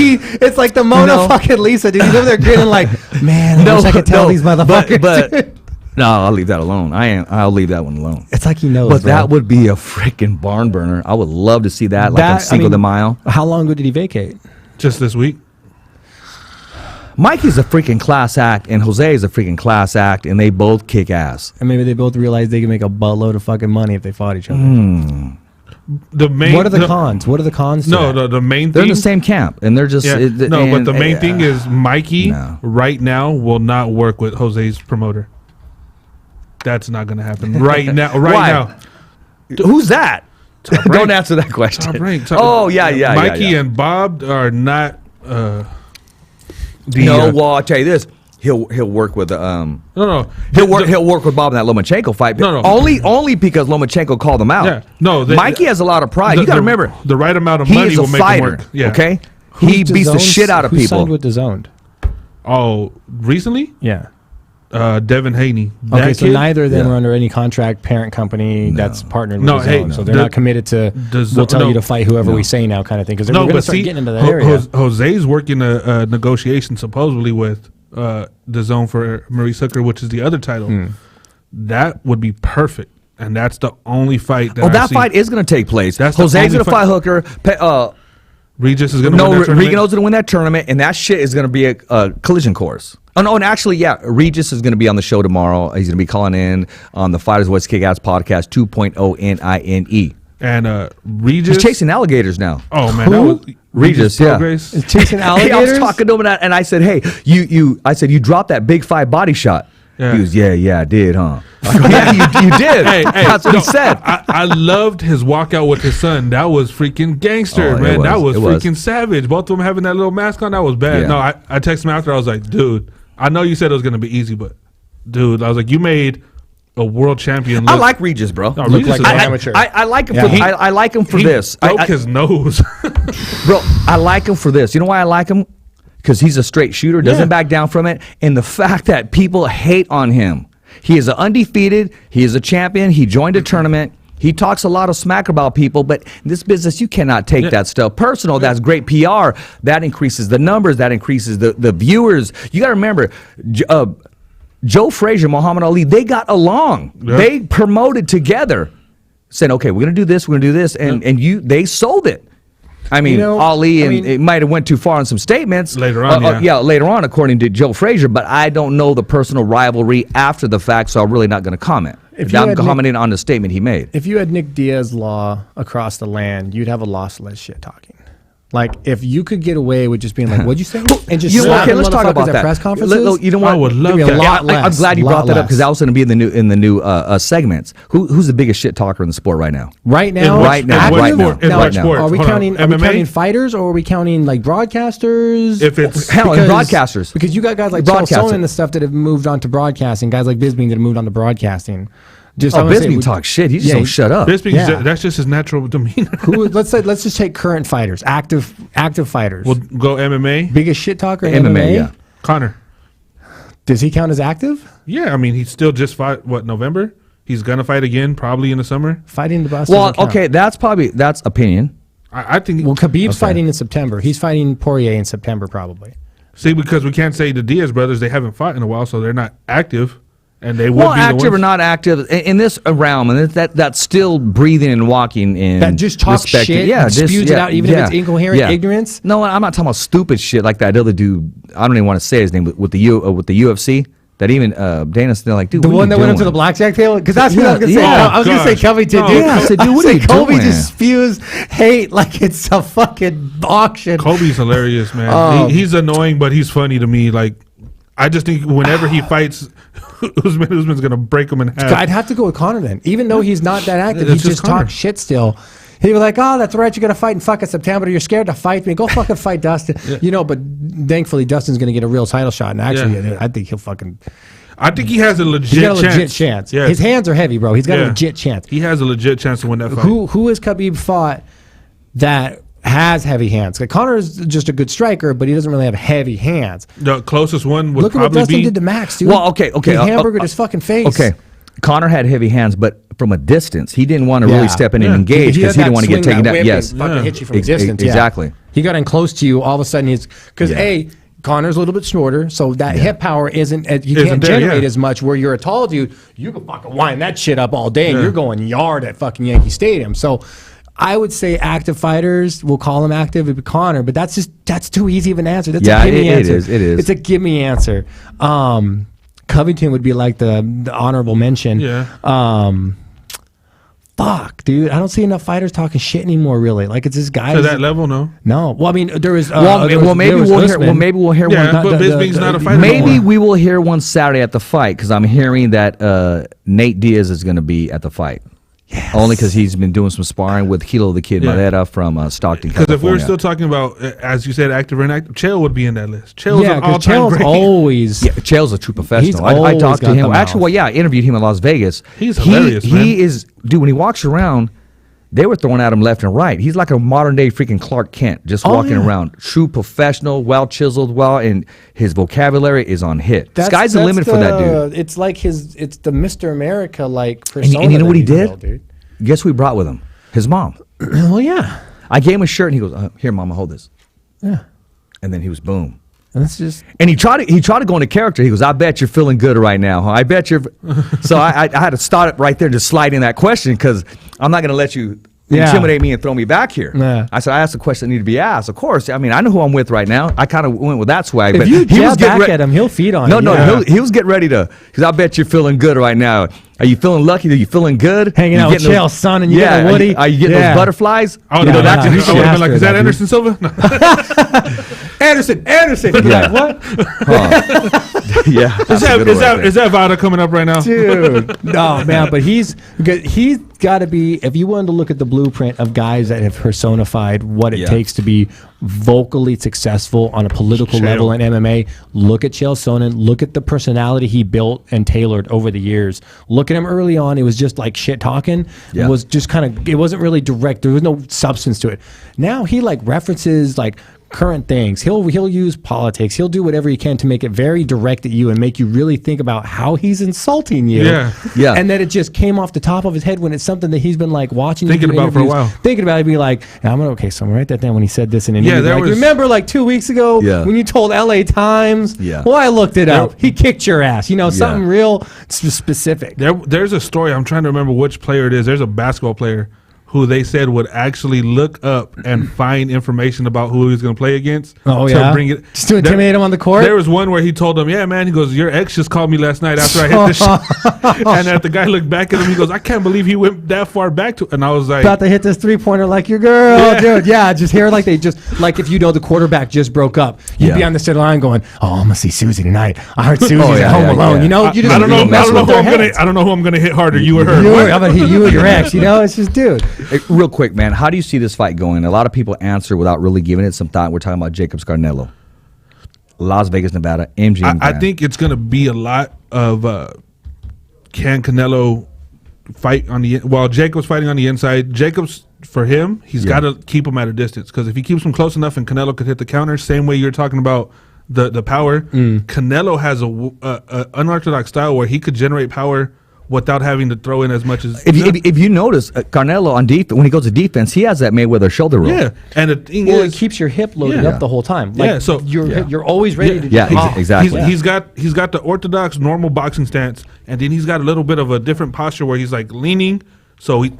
Speaker 6: it's like the Mona fucking Lisa, dude. He's over there grinning like, man, I wish I could tell these motherfuckers.
Speaker 5: But no, I'll leave that alone. I'll leave that one alone.
Speaker 6: It's like he knows.
Speaker 5: But that would be a freaking barn burner. I would love to see that, on Cinco de Mayo.
Speaker 6: How long ago did he vacate?
Speaker 7: Just this week.
Speaker 5: Mikey's a freaking class act, and Jose is a freaking class act, and they both kick ass.
Speaker 6: And maybe they both realized they could make a buttload of fucking money if they fought each other.
Speaker 7: What
Speaker 6: are the cons? What are the cons?
Speaker 7: The main thing.
Speaker 5: They're in the same camp, and they're just
Speaker 7: but the main thing is Mikey right now will not work with Jose's promoter. That's not going to happen right now. Now,
Speaker 5: who's that? Don't answer that question. Mikey and Bob are not.
Speaker 7: Well,
Speaker 5: I'll tell you this. He'll work with He'll work with Bob in that Lomachenko fight. Only because Lomachenko called him out.
Speaker 7: Yeah.
Speaker 5: Mikey has a lot of pride. You got to remember
Speaker 7: the right amount of money will make him work.
Speaker 5: Yeah. Okay. He beats the shit out of
Speaker 6: who
Speaker 5: people.
Speaker 6: Signed with DAZN?
Speaker 7: Oh, recently?
Speaker 6: Yeah.
Speaker 7: Devin Haney.
Speaker 6: Okay, so neither of them are under any contract parent company that's partnered with DAZN. So they're not committed to, we'll tell you to fight whoever we say now kind of thing. Because they're going to start getting into that area.
Speaker 7: Jose's working a negotiation supposedly with DAZN for Maurice Hooker, which is the other title. That would be perfect. And that's the only fight that
Speaker 5: that fight is going to take place. Jose's going to fight Hooker.
Speaker 7: Regis is going to win that tournament.
Speaker 5: Regano's going to win that tournament, and that shit is going to be a collision course. Oh, no, and actually, Regis is going to be on the show tomorrow. He's going to be calling in on the Fighters Voice KICKASS Podcast 2.0 NINE.
Speaker 7: And Regis...
Speaker 5: He's chasing alligators now.
Speaker 7: Oh, man. That was
Speaker 5: Regis, yeah.
Speaker 6: Is chasing alligators?
Speaker 5: I was talking to him, and I said, hey, you dropped that big 5 body shot.
Speaker 7: Yeah.
Speaker 5: He was, yeah, I did, huh? Yeah, you did.
Speaker 7: Hey,
Speaker 5: that's what he said.
Speaker 7: I loved his walkout with his son. That was freaking gangster, man. That was freaking savage. Both of them having that little mask on, that was bad.
Speaker 5: Yeah.
Speaker 7: No, I texted him after. I was like, dude, I know you said it was going to be easy, but, dude, I was like, you made a world champion look.
Speaker 5: I like Regis, bro.
Speaker 7: No, Regis
Speaker 6: like an amateur.
Speaker 5: I like him for I like him for this.
Speaker 7: Broke his nose.
Speaker 5: Bro, I like him for this. You know why I like him? Because he's a straight shooter, doesn't back down from it. And the fact that people hate on him. He is undefeated. He is a champion. He joined a tournament. He talks a lot of smack about people, but in this business, you cannot take that stuff personal. That's great PR. That increases the numbers. That increases the viewers. You got to remember, Joe Frazier, Muhammad Ali, they got along. Yeah. They promoted together, said, okay, we're going to do this, we're going to do this, and they sold it. I mean, Ali, it might have went too far in some statements.
Speaker 7: Later on,
Speaker 5: later on, according to Joe Frazier, but I don't know the personal rivalry after the fact, so I'm really not going to comment. I'm commenting on the statement he made.
Speaker 6: If you had Nick Diaz law across the land, you'd have a lossless shit talking. Like, if you could get away with just being like, what'd you say? And just
Speaker 5: let's talk about that.
Speaker 6: Press conferences.
Speaker 5: You know what?
Speaker 7: I would love
Speaker 5: that. I'm glad you brought that up because that was going to be in the new segments. Who's the biggest shit talker in the sport right now?
Speaker 6: Right now. Are we counting fighters or are we counting like broadcasters?
Speaker 5: If it's broadcasters,
Speaker 6: because you got guys like Sonnen and the stuff that have moved on to broadcasting, guys like Bisping that have moved on to broadcasting.
Speaker 5: Bisping talks shit. He just don't shut up.
Speaker 7: Bisping, that's just his natural demeanor.
Speaker 6: Let's just take current fighters, active fighters.
Speaker 7: We'll go MMA.
Speaker 6: Biggest shit talker in MMA.
Speaker 5: Yeah.
Speaker 7: Connor.
Speaker 6: Does he count as active?
Speaker 7: Yeah, I mean he still just fought November. He's gonna fight again probably in the summer.
Speaker 6: Fighting the boss.
Speaker 5: Well, okay, that's opinion.
Speaker 7: I think.
Speaker 6: Well, Khabib's fighting in September. He's fighting Poirier in September probably.
Speaker 7: See, because we can't say the Diaz brothers, they haven't fought in a while, so they're not active. And they would be
Speaker 5: active or not active in this realm, and that's still breathing and walking in
Speaker 6: that just talks shit, and spews it out, even if it's incoherent ignorance.
Speaker 5: No, I'm not talking about stupid shit like that other dude. I don't even want to say his name with the UFC. That even Dana's still like, dude,
Speaker 6: the one that went up to the blackjack table, because that's what I was gonna say. I was gonna say Covington, dude.
Speaker 5: I said, dude, what are you doing?
Speaker 6: Kobe just spews hate like it's a fucking auction.
Speaker 7: Kobe's hilarious, man. He's annoying, but he's funny to me. Like, I just think whenever he fights, Usman's gonna break him in half.
Speaker 6: I'd have to go with Conor then, even though he's not that active. He just talks shit still. He'd be like, "Oh, that's right. You're gonna fight in fucking September. You're scared to fight me. Go fucking fight Dustin." Yeah. But thankfully Dustin's gonna get a real title shot. And actually, I think he'll fucking.
Speaker 7: I think he has a legit
Speaker 6: chance. Yeah. His hands are heavy, bro. He's got a legit chance.
Speaker 7: He has a legit chance to win that fight.
Speaker 6: Who has Khabib fought that has heavy hands? Like, Conor is just a good striker, but he doesn't really have heavy hands.
Speaker 7: The closest one would
Speaker 6: look at what Dustin did to Max, dude.
Speaker 5: Well, okay.
Speaker 6: He hamburgered his fucking face.
Speaker 5: Okay. Conor had heavy hands, but from a distance, he didn't want to really step in and engage because he didn't want to get taken down. Yes,
Speaker 6: fucking hit you from a distance.
Speaker 5: Exactly.
Speaker 6: He got in close to you. All of a sudden, Conor's a little bit shorter, so that hip power isn't can't generate as much. Where you're a tall dude, you can fucking wind that shit up all day, and you're going yard at fucking Yankee Stadium. So, I would say active fighters. We'll call him active. It'd be Conor, but that's too easy of an answer. That's a gimme answer.
Speaker 5: It is.
Speaker 6: It's a gimme answer. Covington would be like the honorable mention.
Speaker 7: Yeah.
Speaker 6: Fuck, dude. I don't see enough fighters talking shit anymore. Really, like it's this guy
Speaker 7: to that level. No.
Speaker 6: Well, I mean, there was.
Speaker 5: Maybe we'll hear one.
Speaker 7: Yeah, but Bisping's not a fighter.
Speaker 5: Maybe we will hear one Saturday at the fight because I'm hearing that Nate Diaz is going to be at the fight. Yes. Only because he's been doing some sparring with Kilo the Kid Madera from Stockton, California.
Speaker 7: Because if we were still talking about, as you said, active or inactive, Chael would be in that list. Chael's an all-time great.
Speaker 6: Always.
Speaker 5: Yeah, Chael's a true professional. I talked to him. Actually, I interviewed him in Las Vegas.
Speaker 7: He's hilarious, man.
Speaker 5: He is, dude, when he walks around, They were throwing at him left and right. He's like a modern day freaking Clark Kent, just walking around. True professional, well chiseled, and his vocabulary is on hit. Sky's the limit for that dude.
Speaker 6: It's like it's the Mr. America like persona.
Speaker 5: And you know what he did?
Speaker 6: Built, dude.
Speaker 5: Guess who he brought with him? His mom.
Speaker 6: Well, yeah.
Speaker 5: I gave him a shirt and he goes, "Here, Mama, hold this."
Speaker 6: Yeah.
Speaker 5: And then he was boom.
Speaker 6: And that's just.
Speaker 5: And he tried to go into character. He goes, "I bet you're feeling good right now, huh? I bet you're." So I had to start it right there, just slide in that question because I'm not going to let you intimidate me and throw me back here.
Speaker 6: Yeah.
Speaker 5: I said, I asked the question that needed to be asked. Of course, I mean, I know who I'm with right now. I kind of went with that swag.
Speaker 6: If
Speaker 5: but
Speaker 6: you
Speaker 5: he was
Speaker 6: jab back at him, he'll feed on it.
Speaker 5: No, he was getting ready to, because I bet you're feeling good right now. Are you feeling lucky? Are you feeling good?
Speaker 6: Hanging out with Chael, son, and you get a Woody.
Speaker 5: Are you getting those butterflies?
Speaker 7: Oh, no,
Speaker 5: that's
Speaker 7: I would have been like, is that Anderson Silva? No.
Speaker 6: Anderson.
Speaker 5: Yeah.
Speaker 6: What?
Speaker 5: Yeah.
Speaker 7: Is that Vada coming up right now?
Speaker 6: Dude. No, man, but he's got to be, if you wanted to look at the blueprint of guys that have personified what it takes to be vocally successful on a political level in MMA, look at Chael Sonnen, look at the personality he built and tailored over the years. Look at him early on, it was just like shit talking.
Speaker 5: Yeah.
Speaker 6: It was just kind of, it wasn't really direct. There was no substance to it. Now he like references like current things. He'll use politics. He'll do whatever he can to make it very direct at you and make you really think about how he's insulting you.
Speaker 5: Yeah.
Speaker 6: And that it just came off the top of his head when it's something that he's been like watching,
Speaker 7: thinking about for a while.
Speaker 6: Thinking about it, be like, I'm gonna, okay, so I'm gonna write that down when he said this in an interview.
Speaker 7: there
Speaker 6: Like,
Speaker 7: was-
Speaker 6: remember like 2 weeks ago when you told LA Times?
Speaker 5: Yeah.
Speaker 6: Well, I looked it up. He kicked your ass. You know, something real specific.
Speaker 7: There's a story. I'm trying to remember which player it is. There's a basketball player who they said would actually look up and find information about who he was going to play against.
Speaker 6: Oh,
Speaker 7: to
Speaker 6: yeah?
Speaker 7: bring it
Speaker 6: Just to intimidate him on the court?
Speaker 7: There was one where he told him, "Yeah, man," he goes, "Your ex just called me last night after I hit this shot." And that the guy looked back at him, he goes, "I can't believe he went that far back to," and I was like,
Speaker 6: About to hit this 3-pointer like your girl, dude. Yeah, just hear like they just, like if you know the quarterback just broke up, you'd be on the line going, "Oh, I'm going to see Susie tonight. I heard Susie's at home alone." You know, you just
Speaker 7: I don't know who I'm gonna hit harder, you or her.
Speaker 6: How about you or your ex? You know, it's just, dude.
Speaker 5: Hey, real quick, man, how do you see this fight going? A lot of people answer without really giving it some thought. We're talking about Jacobs Canelo, Las Vegas, Nevada, MGM.
Speaker 7: I think it's going to be a lot of can Canelo fight on the, while Jacobs fighting on the inside. Jacobs, for him, he's got to keep him at a distance, because if he keeps him close enough and Canelo could hit the counter, same way you're talking about the power, Canelo has a unorthodox style where he could generate power without having to throw in as much as.
Speaker 5: If you notice, Canelo on defense, when he goes to defense, he has that Mayweather shoulder roll.
Speaker 7: Yeah, and the thing
Speaker 6: Well,
Speaker 7: is,
Speaker 6: it keeps your hip loaded up the whole time. Like,
Speaker 7: so
Speaker 6: you're always ready to.
Speaker 5: Exactly.
Speaker 7: He's got the orthodox normal boxing stance, and then he's got a little bit of a different posture where he's like leaning. So he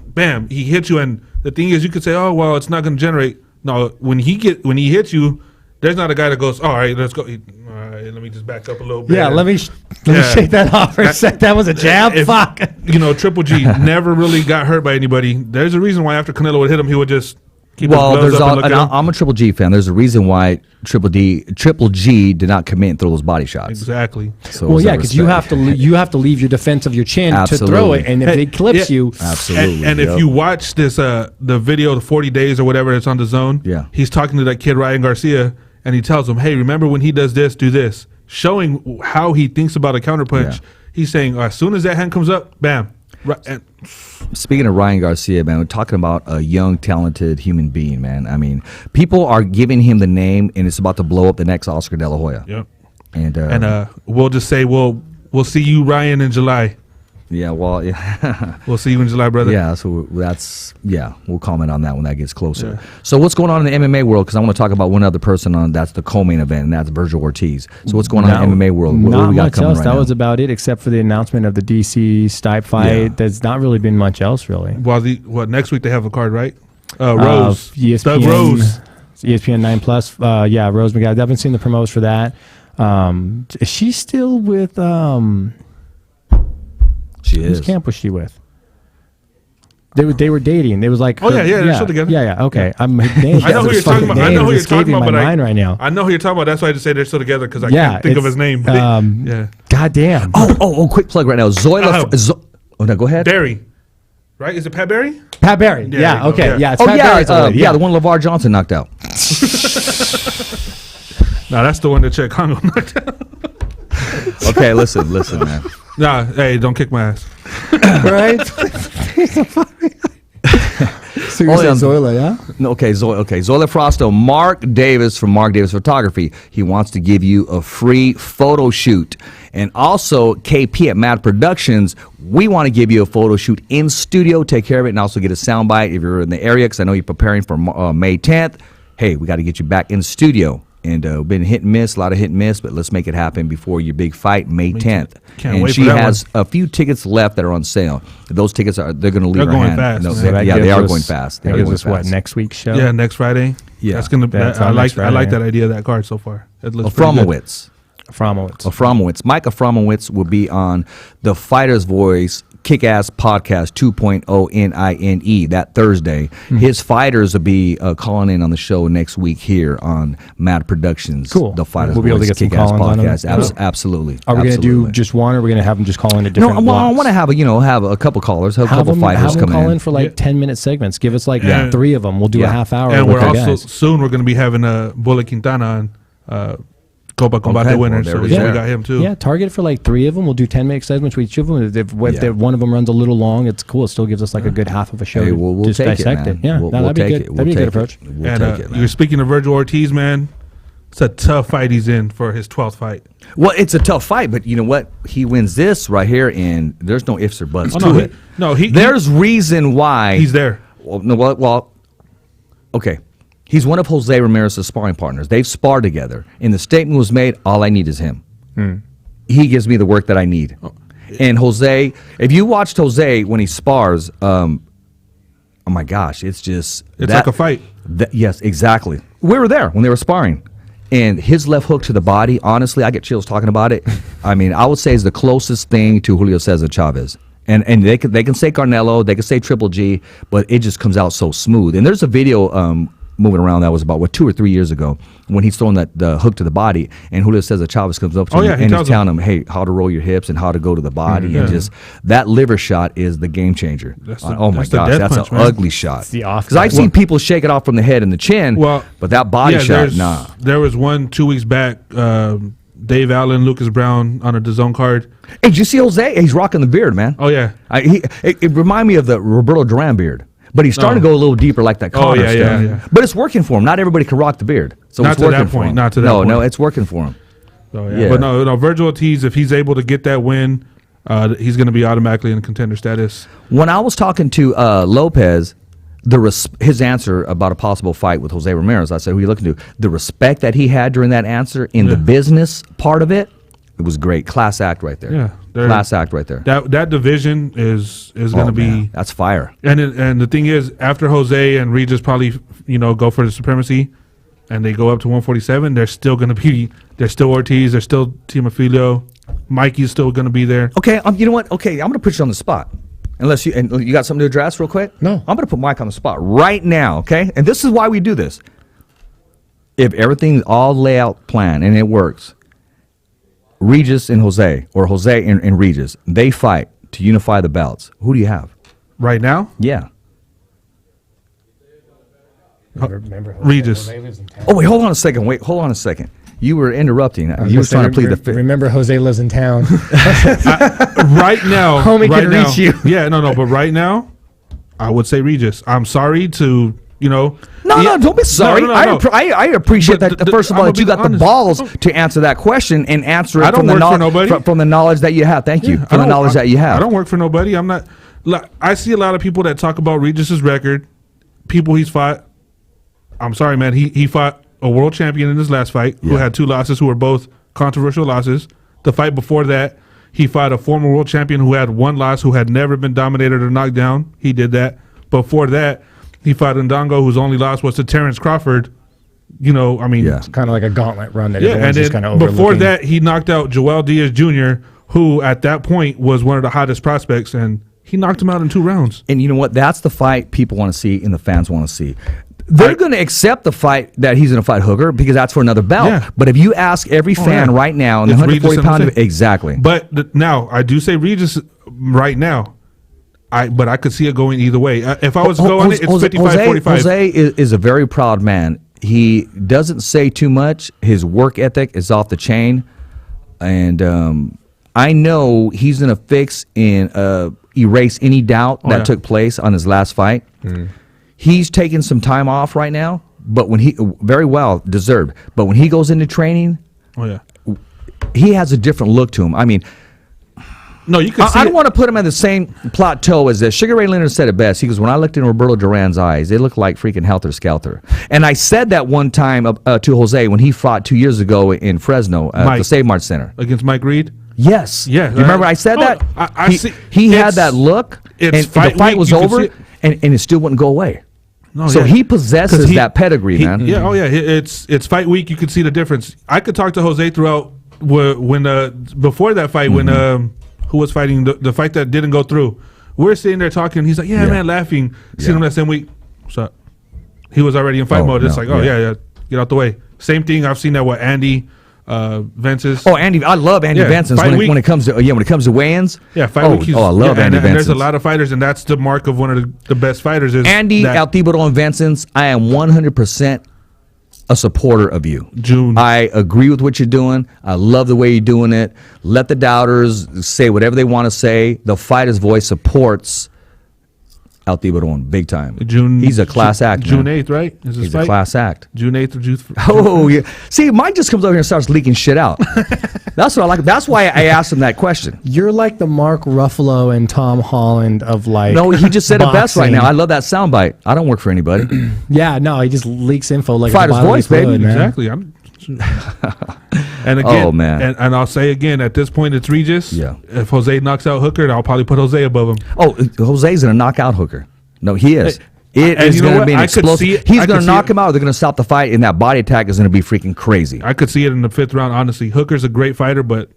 Speaker 7: hits you, and the thing is, you could say, "Oh, well, it's not going to generate." No, when he hits you, there's not a guy that goes, "All right, let's go." All right, let me just back up a little bit.
Speaker 6: Yeah, let me shake that off for a sec. That was a jab. Fuck.
Speaker 7: You know, Triple G never really got hurt by anybody. There's a reason why after Canelo would hit him, he would just keep his gloves up and look at him.
Speaker 5: I'm a Triple G fan. There's a reason why Triple G did not commit and throw those body shots.
Speaker 7: Exactly.
Speaker 5: So
Speaker 6: well, yeah, because you have to leave your defense of your chin to throw it, and if they clips you,
Speaker 5: absolutely.
Speaker 7: And if you watch this, the video, the 40 days or whatever, it's on the Zone.
Speaker 5: Yeah,
Speaker 7: he's talking to that kid Ryan Garcia, and he tells him, "Hey, remember when he does this, do this," showing how he thinks about a counterpunch. Yeah. He's saying, as soon as that hand comes up, bam. And
Speaker 5: speaking of Ryan Garcia, man, we're talking about a young, talented human being, man. I mean, people are giving him the name, and it's about to blow up the next Oscar De La Hoya.
Speaker 7: Yep.
Speaker 5: And
Speaker 7: we'll just say we'll see you, Ryan, in July.
Speaker 5: Yeah, well, yeah.
Speaker 7: We'll see you in July, brother.
Speaker 5: Yeah, so we'll comment on that when that gets closer. Yeah. So what's going on in the MMA world? Because I want to talk about one other person that's the co-main event, and that's Virgil Ortiz. So what's going on in the MMA world? What
Speaker 6: not
Speaker 5: we got
Speaker 6: much
Speaker 5: coming
Speaker 6: else.
Speaker 5: Right
Speaker 6: that
Speaker 5: now?
Speaker 6: was about it, except for the announcement of the DC Stipe fight. Yeah. There's not really been much else, really.
Speaker 7: Well, next week they have a card, right? Rose.
Speaker 6: ESPN,
Speaker 7: Doug Rose.
Speaker 6: ESPN 9+. Yeah, Rose McGowan. I haven't seen the promos for that. Is she still with...
Speaker 5: She is.
Speaker 6: Whose camp was she with? They were dating. It was like,
Speaker 7: they're still together.
Speaker 6: Yeah. Okay,
Speaker 7: I know who you're talking about. I know who you're talking about, but
Speaker 6: right now.
Speaker 7: I know who you're talking about. That's why I just say they're still together, because I can't think of his name.
Speaker 6: God damn.
Speaker 5: Oh! Quick plug right now. No, go ahead.
Speaker 7: Barry, right? Is it Pat Barry?
Speaker 6: Pat Barry. Yeah. Okay. Yeah. It's
Speaker 5: Pat
Speaker 6: Barry.
Speaker 5: The one LeVar Johnson knocked out.
Speaker 7: No, that's the one that Chet Congo knocked out.
Speaker 5: Okay, listen, man.
Speaker 7: Nah, hey, don't kick my ass.
Speaker 6: Right? So you said Zoila, yeah?
Speaker 5: No, okay, Zoila Frosto. Mark Davis from Mark Davis Photography. He wants to give you a free photo shoot. And also, KP at Mad Productions, we want to give you a photo shoot in studio, take care of it, and also get a soundbite if you're in the area, because I know you're preparing for May 10th. Hey, we got to get you back in the studio. And been hit and miss, a lot of hit and miss, but let's make it happen before your big fight, May 10th.
Speaker 7: Can't wait
Speaker 5: she
Speaker 7: for that
Speaker 5: has a few tickets left that are on sale. Those tickets they're going to leave her
Speaker 7: going
Speaker 5: hand.
Speaker 7: fast.
Speaker 5: No,
Speaker 7: So
Speaker 5: they are going fast.
Speaker 6: That gives us what, next week's show?
Speaker 7: Yeah, next Friday.
Speaker 5: Yeah.
Speaker 7: That's gonna. I like that idea of that card so far. It looks pretty good.
Speaker 5: Afromowitz. Mike Afromowitz will be on the Fighter's Voice KICKASS Podcast 2.0 NINE that Thursday. His fighters will be calling in on the show next week here on Mad Productions.
Speaker 6: Cool.
Speaker 5: The Fighter's
Speaker 6: We'll be able to
Speaker 5: Voice
Speaker 6: get some
Speaker 5: KICKASS
Speaker 6: call-ins on them.
Speaker 5: Podcast. Absolutely.
Speaker 6: Are we going to do just one, or are we going to have them just call in a different
Speaker 5: No, well, I
Speaker 6: blocks?
Speaker 5: want to have a couple callers, have a couple fighters
Speaker 6: have them
Speaker 5: come
Speaker 6: call in for like 10-minute segments. Give us like 3 of them. We'll do a half hour.
Speaker 7: And
Speaker 6: with
Speaker 7: we're
Speaker 6: the
Speaker 7: also
Speaker 6: guys.
Speaker 7: soon we're going to be having Bullet Quintana on Copa Combate winner. So we got him too.
Speaker 6: Yeah, target for like 3 of them. We'll do 10-minute segments with each of them. If one of them runs a little long, it's cool. It still gives us like a good half of a show.
Speaker 5: Hey,
Speaker 6: to
Speaker 5: we'll
Speaker 6: just
Speaker 5: take
Speaker 6: dissect
Speaker 5: it, man.
Speaker 6: Yeah,
Speaker 5: We'll
Speaker 6: that'd be
Speaker 5: take
Speaker 6: good.
Speaker 5: it.
Speaker 6: That'd be a good approach.
Speaker 7: And you're speaking of Virgil Ortiz, man. It's a tough fight he's in for his 12th fight.
Speaker 5: Well, it's a tough fight, but you know what? He wins this right here, and there's no ifs or buts to it. There's reason why
Speaker 7: he's there.
Speaker 5: Well, okay. He's one of Jose Ramirez's sparring partners. They've sparred together, and the statement was made, all I need is him. He gives me the work that I need. And Jose, if you watched Jose when he spars, oh my gosh, it's
Speaker 7: like a fight.
Speaker 5: Yes, exactly. We were there when they were sparring. And his left hook to the body, honestly, I get chills talking about it. I mean, I would say is the closest thing to Julio Cesar Chavez. And they can say Canelo, they can say Triple G, but it just comes out so smooth. And there's a video moving around that was about 2 or 3 years ago when he's throwing the hook to the body, and Julio Cesar Chavez comes up to him and he's telling him, hey, how to roll your hips and how to go to the body, and just that liver shot is the game changer. Oh my gosh, that's an ugly shot. Because I've seen people shake it off from the head and the chin, but that body shot, nah.
Speaker 7: There was one 2 weeks back, Dave Allen, Lucas Brown on a DAZN card.
Speaker 5: Hey, did you see Jose? He's rocking the beard, man.
Speaker 7: Oh yeah,
Speaker 5: it reminded me of the Roberto Duran beard. But he's starting to go a little deeper, like that Conor stuff.
Speaker 7: Yeah.
Speaker 5: But it's working for him. Not everybody can rock the beard, so
Speaker 7: not
Speaker 5: it's
Speaker 7: to
Speaker 5: working
Speaker 7: that
Speaker 5: for
Speaker 7: point.
Speaker 5: him.
Speaker 7: Not to that point.
Speaker 5: No, it's working for him.
Speaker 7: But no, Virgil Ortiz, if he's able to get that win, he's going to be automatically in contender status.
Speaker 5: When I was talking to Lopez, his answer about a possible fight with Jose Ramirez, I said, "Who are you looking to?" The respect that he had during that answer in the business part of it, it was great. Class act right there.
Speaker 7: Yeah.
Speaker 5: Class act right there.
Speaker 7: That division is going to be
Speaker 5: that's fire.
Speaker 7: And the thing is, after Jose and Regis probably go for the supremacy, and they go up to 147, there's still Ortiz, there's still Teofimo, Mikey's still going to be there.
Speaker 5: Okay, you know what? Okay, I'm going to put you on the spot. Unless you got something to address real quick?
Speaker 6: No.
Speaker 5: I'm going to put Mike on the spot right now. Okay, and this is why we do this. If everything's all layout plan and it works, Regis and Jose, or Jose and Regis, they fight to unify the belts. Who do you have?
Speaker 7: Right now?
Speaker 5: Yeah.
Speaker 6: Remember
Speaker 7: Regis.
Speaker 5: Oh, wait, hold on a second. You were interrupting. You were trying to plead the fifth.
Speaker 6: Remember, Jose lives in town.
Speaker 7: Right now.
Speaker 6: Homie
Speaker 7: right
Speaker 6: can
Speaker 7: now,
Speaker 6: reach you.
Speaker 7: Yeah, no, but right now, I would say Regis. I'm sorry to,
Speaker 5: No, don't be sorry.
Speaker 7: No.
Speaker 5: I appreciate
Speaker 7: But
Speaker 5: that, first of all, that you got the balls to answer that question and answer it from the knowledge that you have. Thank you. From the knowledge that you have.
Speaker 7: I don't work for nobody. I'm not. I see a lot of people that talk about Regis's record, people he's fought. I'm sorry, man. He fought a world champion in his last fight who had 2 losses, who were both controversial losses. The fight before that, he fought a former world champion who had 1 loss, who had never been dominated or knocked down. He did that. Before that, he fought Ndongo, whose only loss was to Terrence Crawford.
Speaker 6: It's kind of like a gauntlet run that everyone's just kind of overlooking.
Speaker 7: Before that, he knocked out Joel Diaz Jr., who at that point was one of the hottest prospects, and he knocked him out in 2 rounds.
Speaker 5: And you know what? That's the fight people want to see and the fans want to see. They're going to accept the fight that he's going to fight Hooker because that's for another belt.
Speaker 7: Yeah.
Speaker 5: But if you ask every fan right now in the 140-pound, exactly.
Speaker 7: But now I do say Regis right now. But I could see it going either way. If I was to go on it, it's 55-45.
Speaker 5: Jose is a very proud man. He doesn't say too much. His work ethic is off the chain, and I know he's going to fix and erase any doubt that took place on his last fight. he's taking some time off right now, but when he very well deserved. But when he goes into training, he has a different look to him. I mean,
Speaker 7: no, you can.
Speaker 5: I don't want to put him at the same plateau as this. Sugar Ray Leonard said it best. He goes, when I looked in Roberto Duran's eyes, they looked like freaking Helter Skelter. And I said that one time to Jose when he fought 2 years ago in Fresno at the Save Mart Center
Speaker 7: against Mike Reed.
Speaker 5: Yes.
Speaker 7: Yeah.
Speaker 5: You remember I said that?
Speaker 7: I see.
Speaker 5: He had that look, and the fight was over, and it still wouldn't go away. No, so he possesses that pedigree, man.
Speaker 7: Yeah. Oh yeah. It's fight week. You could see the difference. I could talk to Jose throughout when before that fight when who was fighting the fight that didn't go through. We're sitting there talking. He's like, yeah. man, laughing. Seen him that same week. So he was already in fight mode. It's like, yeah, get out the way. Same thing. I've seen that with Andy Vences.
Speaker 5: Oh, Andy, I love Andy Vences when it comes to weigh-ins.
Speaker 7: Yeah, fight week.
Speaker 5: I love Andy Vences.
Speaker 7: And there's a lot of fighters, and that's the mark of one of the best fighters. Is
Speaker 5: Andy Altibodo and Vences. I am 100% a supporter of you.
Speaker 7: June.
Speaker 5: I agree with what you're doing. I love the way you're doing it. Let the doubters say whatever they want to say. The fighter's voice supports Altibodo big time. He's a class act.
Speaker 7: June 8th, right?
Speaker 5: He's a class act.
Speaker 7: June 8th or June.
Speaker 5: Oh yeah. See, Mike just comes over here and starts leaking shit out. That's what I like. That's why I asked him that question.
Speaker 6: You're like the Mark Ruffalo and Tom Holland of like.
Speaker 5: No, he just said it best right now. I love that soundbite. I don't work for anybody.
Speaker 6: Yeah, no, he just leaks info like
Speaker 5: fighter's voice, baby.
Speaker 7: Exactly. And again,
Speaker 5: oh man,
Speaker 7: and I'll say again, at this point, it's Regis.
Speaker 5: Yeah.
Speaker 7: If Jose knocks out Hooker, I'll probably put Jose above him.
Speaker 5: Oh, Jose's gonna knock out Hooker. No, he is. It is going to be an explosive. He's going to knock him out. They're going to stop the fight, and that body attack is going to be freaking crazy.
Speaker 7: I could see it in the 5th round. Honestly, Hooker's a great fighter, but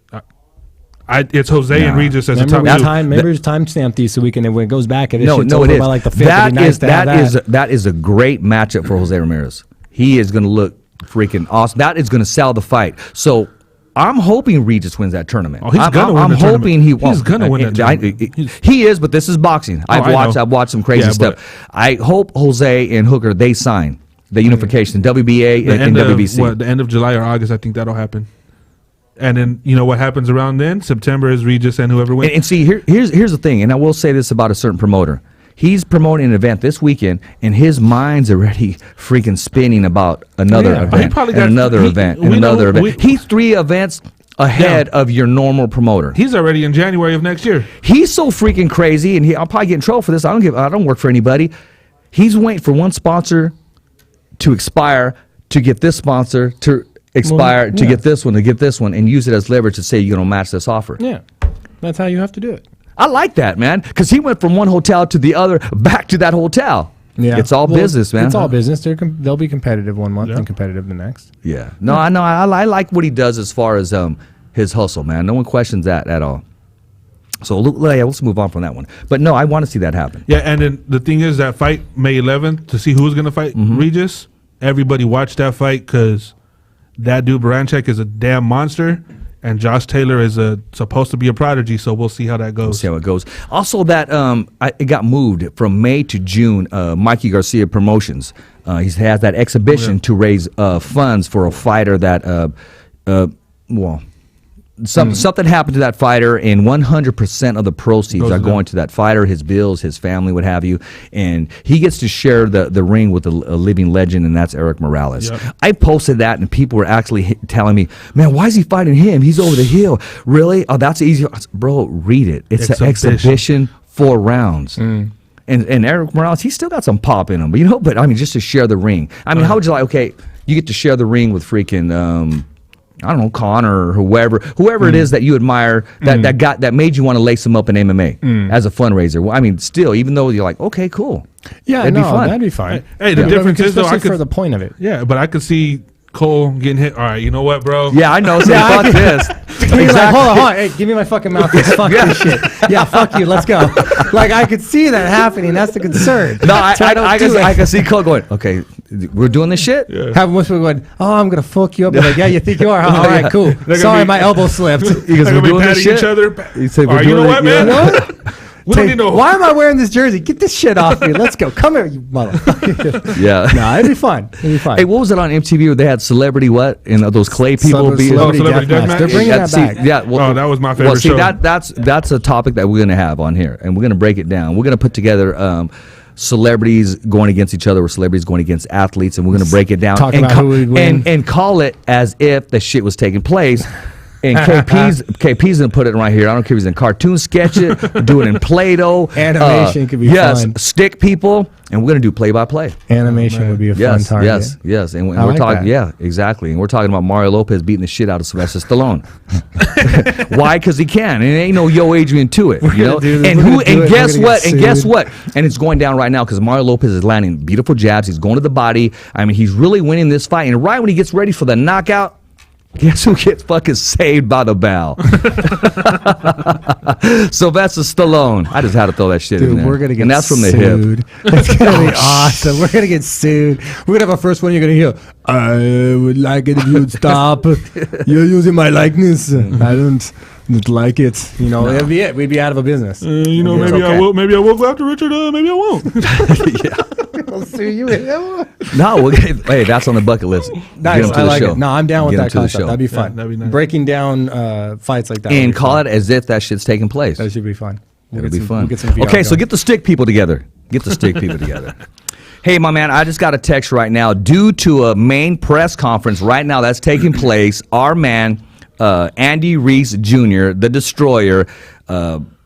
Speaker 7: it's Jose and Regis as a top two.
Speaker 6: Remember his timestamp these so we can when it goes back. If
Speaker 5: no,
Speaker 6: it
Speaker 5: is
Speaker 6: by like the 5th.
Speaker 5: That is a great matchup for Jose Ramirez. He is going to look freaking awesome. That is going to sell the fight. So I'm hoping Regis wins that tournament.
Speaker 7: Oh, he's going to win the tournament.
Speaker 5: I'm hoping
Speaker 7: he's going to win that tournament.
Speaker 5: He is, but this is boxing. I've watched some crazy stuff. I hope Jose and Hooker, they sign the unification, WBA and WBC.
Speaker 7: The end of July or August, I think that'll happen. And then, you know what happens around then? September is Regis and whoever wins.
Speaker 5: And see, here's the thing, and I will say this about a certain promoter. He's promoting an event this weekend, and his mind's already freaking spinning about another event, and another event, and another event. He's 3 events ahead of your normal promoter.
Speaker 7: He's already in January of next year.
Speaker 5: He's so freaking crazy, and I'll probably get in trouble for this. I don't work for anybody. He's waiting for one sponsor to expire to get this sponsor to expire to get this one, and use it as leverage to say you're going to match this offer.
Speaker 6: Yeah, that's how you have to do it.
Speaker 5: I like that, man, because he went from one hotel to the other, back to that hotel.
Speaker 6: Yeah,
Speaker 5: it's all business, man.
Speaker 6: It's all business. They'll be competitive one month and competitive the next.
Speaker 5: Yeah, no, I know. I like what he does as far as his hustle, man. No one questions that at all. So let's move on from that one. But no, I want to see that happen.
Speaker 7: Yeah, and then the thing is that fight May 11th to see who's going to fight Regis. Everybody watch that fight because that dude Baranchek is a damn monster. And Josh Taylor is supposed to be a prodigy, so we'll see how that goes.
Speaker 5: We'll see how it goes. Also, that it got moved from May to June. Mikey Garcia Promotions. He has that exhibition to raise funds for a fighter that, something happened to that fighter, and 100% of the proceeds are going to that fighter, his bills, his family, what have you. And he gets to share the ring with a living legend, and that's Eric Morales. Yep. I posted that, and people were actually telling me, man, why is he fighting him? He's over the hill. Really? Oh, that's easy. Bro, read it. It's an exhibition, 4 rounds. And Eric Morales, he's still got some pop in him. But, but I mean, just to share the ring. I mean, how would you like, okay, you get to share the ring with freaking... I don't know, Connor or whoever it is that you admire that made you want to lace him up in MMA as a fundraiser. Well, I mean, still, even though you're like, okay, cool,
Speaker 6: that'd be fun. That'd be fine.
Speaker 7: Hey, the difference is though,
Speaker 6: for the point of it.
Speaker 7: Yeah, but I could see Cole getting hit. All right, you know what, bro?
Speaker 5: Yeah, I know. So fuck this.
Speaker 6: Exactly. Like, hold on. Hey, give me my fucking mouthpiece. Fuck this shit. Yeah, fuck you. Let's go. Like, I could see that happening. That's the concern.
Speaker 5: No, I can see Cole going, okay, we're doing this shit?
Speaker 6: Yeah. Have most people going, oh, I'm going to fuck you up. Like, yeah, you think you are? All right, cool. Sorry, my elbow slipped.
Speaker 5: Because we're doing this shit.
Speaker 7: Each other.
Speaker 5: You say,
Speaker 7: you know what, man? What? We don't need no.
Speaker 6: Why am I wearing this jersey? Get this shit off me. Let's go. Come here, you motherfucker.
Speaker 5: Yeah.
Speaker 6: No, it'd be fun.
Speaker 5: Hey, what was it on MTV where they had celebrity what? And those clay people
Speaker 6: Celebrity Deathmatch. They're bringing that back.
Speaker 5: Yeah. Well,
Speaker 7: that was my favorite show.
Speaker 5: That's a topic that we're going to have on here, and we're going to break it down. We're going to put together celebrities going against each other or celebrities going against athletes, and we're going to break it down
Speaker 6: Talk about who would win.
Speaker 5: and call it as if the shit was taking place. And KP's gonna put it right here. I don't care if he's in cartoon sketch it, do it in Play-Doh.
Speaker 6: Animation could be fun.
Speaker 5: Stick people, and we're gonna do play-by-play.
Speaker 6: Animation would be a fun target.
Speaker 5: Yes. And we're
Speaker 6: like
Speaker 5: talking,
Speaker 6: that.
Speaker 5: exactly. And we're talking about Mario Lopez beating the shit out of Sylvester Stallone. Why? Because he can. And it ain't no Yo Adrian to it. You know? And guess what? And guess what? And it's going down right now because Mario Lopez is landing beautiful jabs. He's going to the body. I mean, he's really winning this fight. And right when he gets ready for the knockout, guess who gets fucking saved by the bell? Sylvester Stallone. I just had to throw that shit in there.
Speaker 6: We're gonna get
Speaker 5: and that's from the
Speaker 6: sued.
Speaker 5: hip.
Speaker 6: It's gonna be awesome. We're gonna get sued. We're gonna have our first one. You're gonna hear, I would like it if you'd stop. You're using my likeness. I don't like it. You know, that'd be it. We'd be out of a business.
Speaker 7: You know, maybe I will. Maybe I will go after Richard. Maybe I won't.
Speaker 6: I'll sue you.
Speaker 5: No, hey, that's on the bucket list.
Speaker 6: Nice. I like it. No, I'm down with that concept. That'd be fun.
Speaker 7: Yeah, that'd be nice.
Speaker 6: Breaking down fights like that.
Speaker 5: And call it as if that shit's taking place.
Speaker 6: That should be fun.
Speaker 5: It'll be fun.
Speaker 6: We'll get some VR
Speaker 5: Okay, so
Speaker 6: going.
Speaker 5: get the stick people together. Hey, my man, I just got a text right now. Due to a main press conference right now that's taking place, our man, Andy Reese Jr., the Destroyer,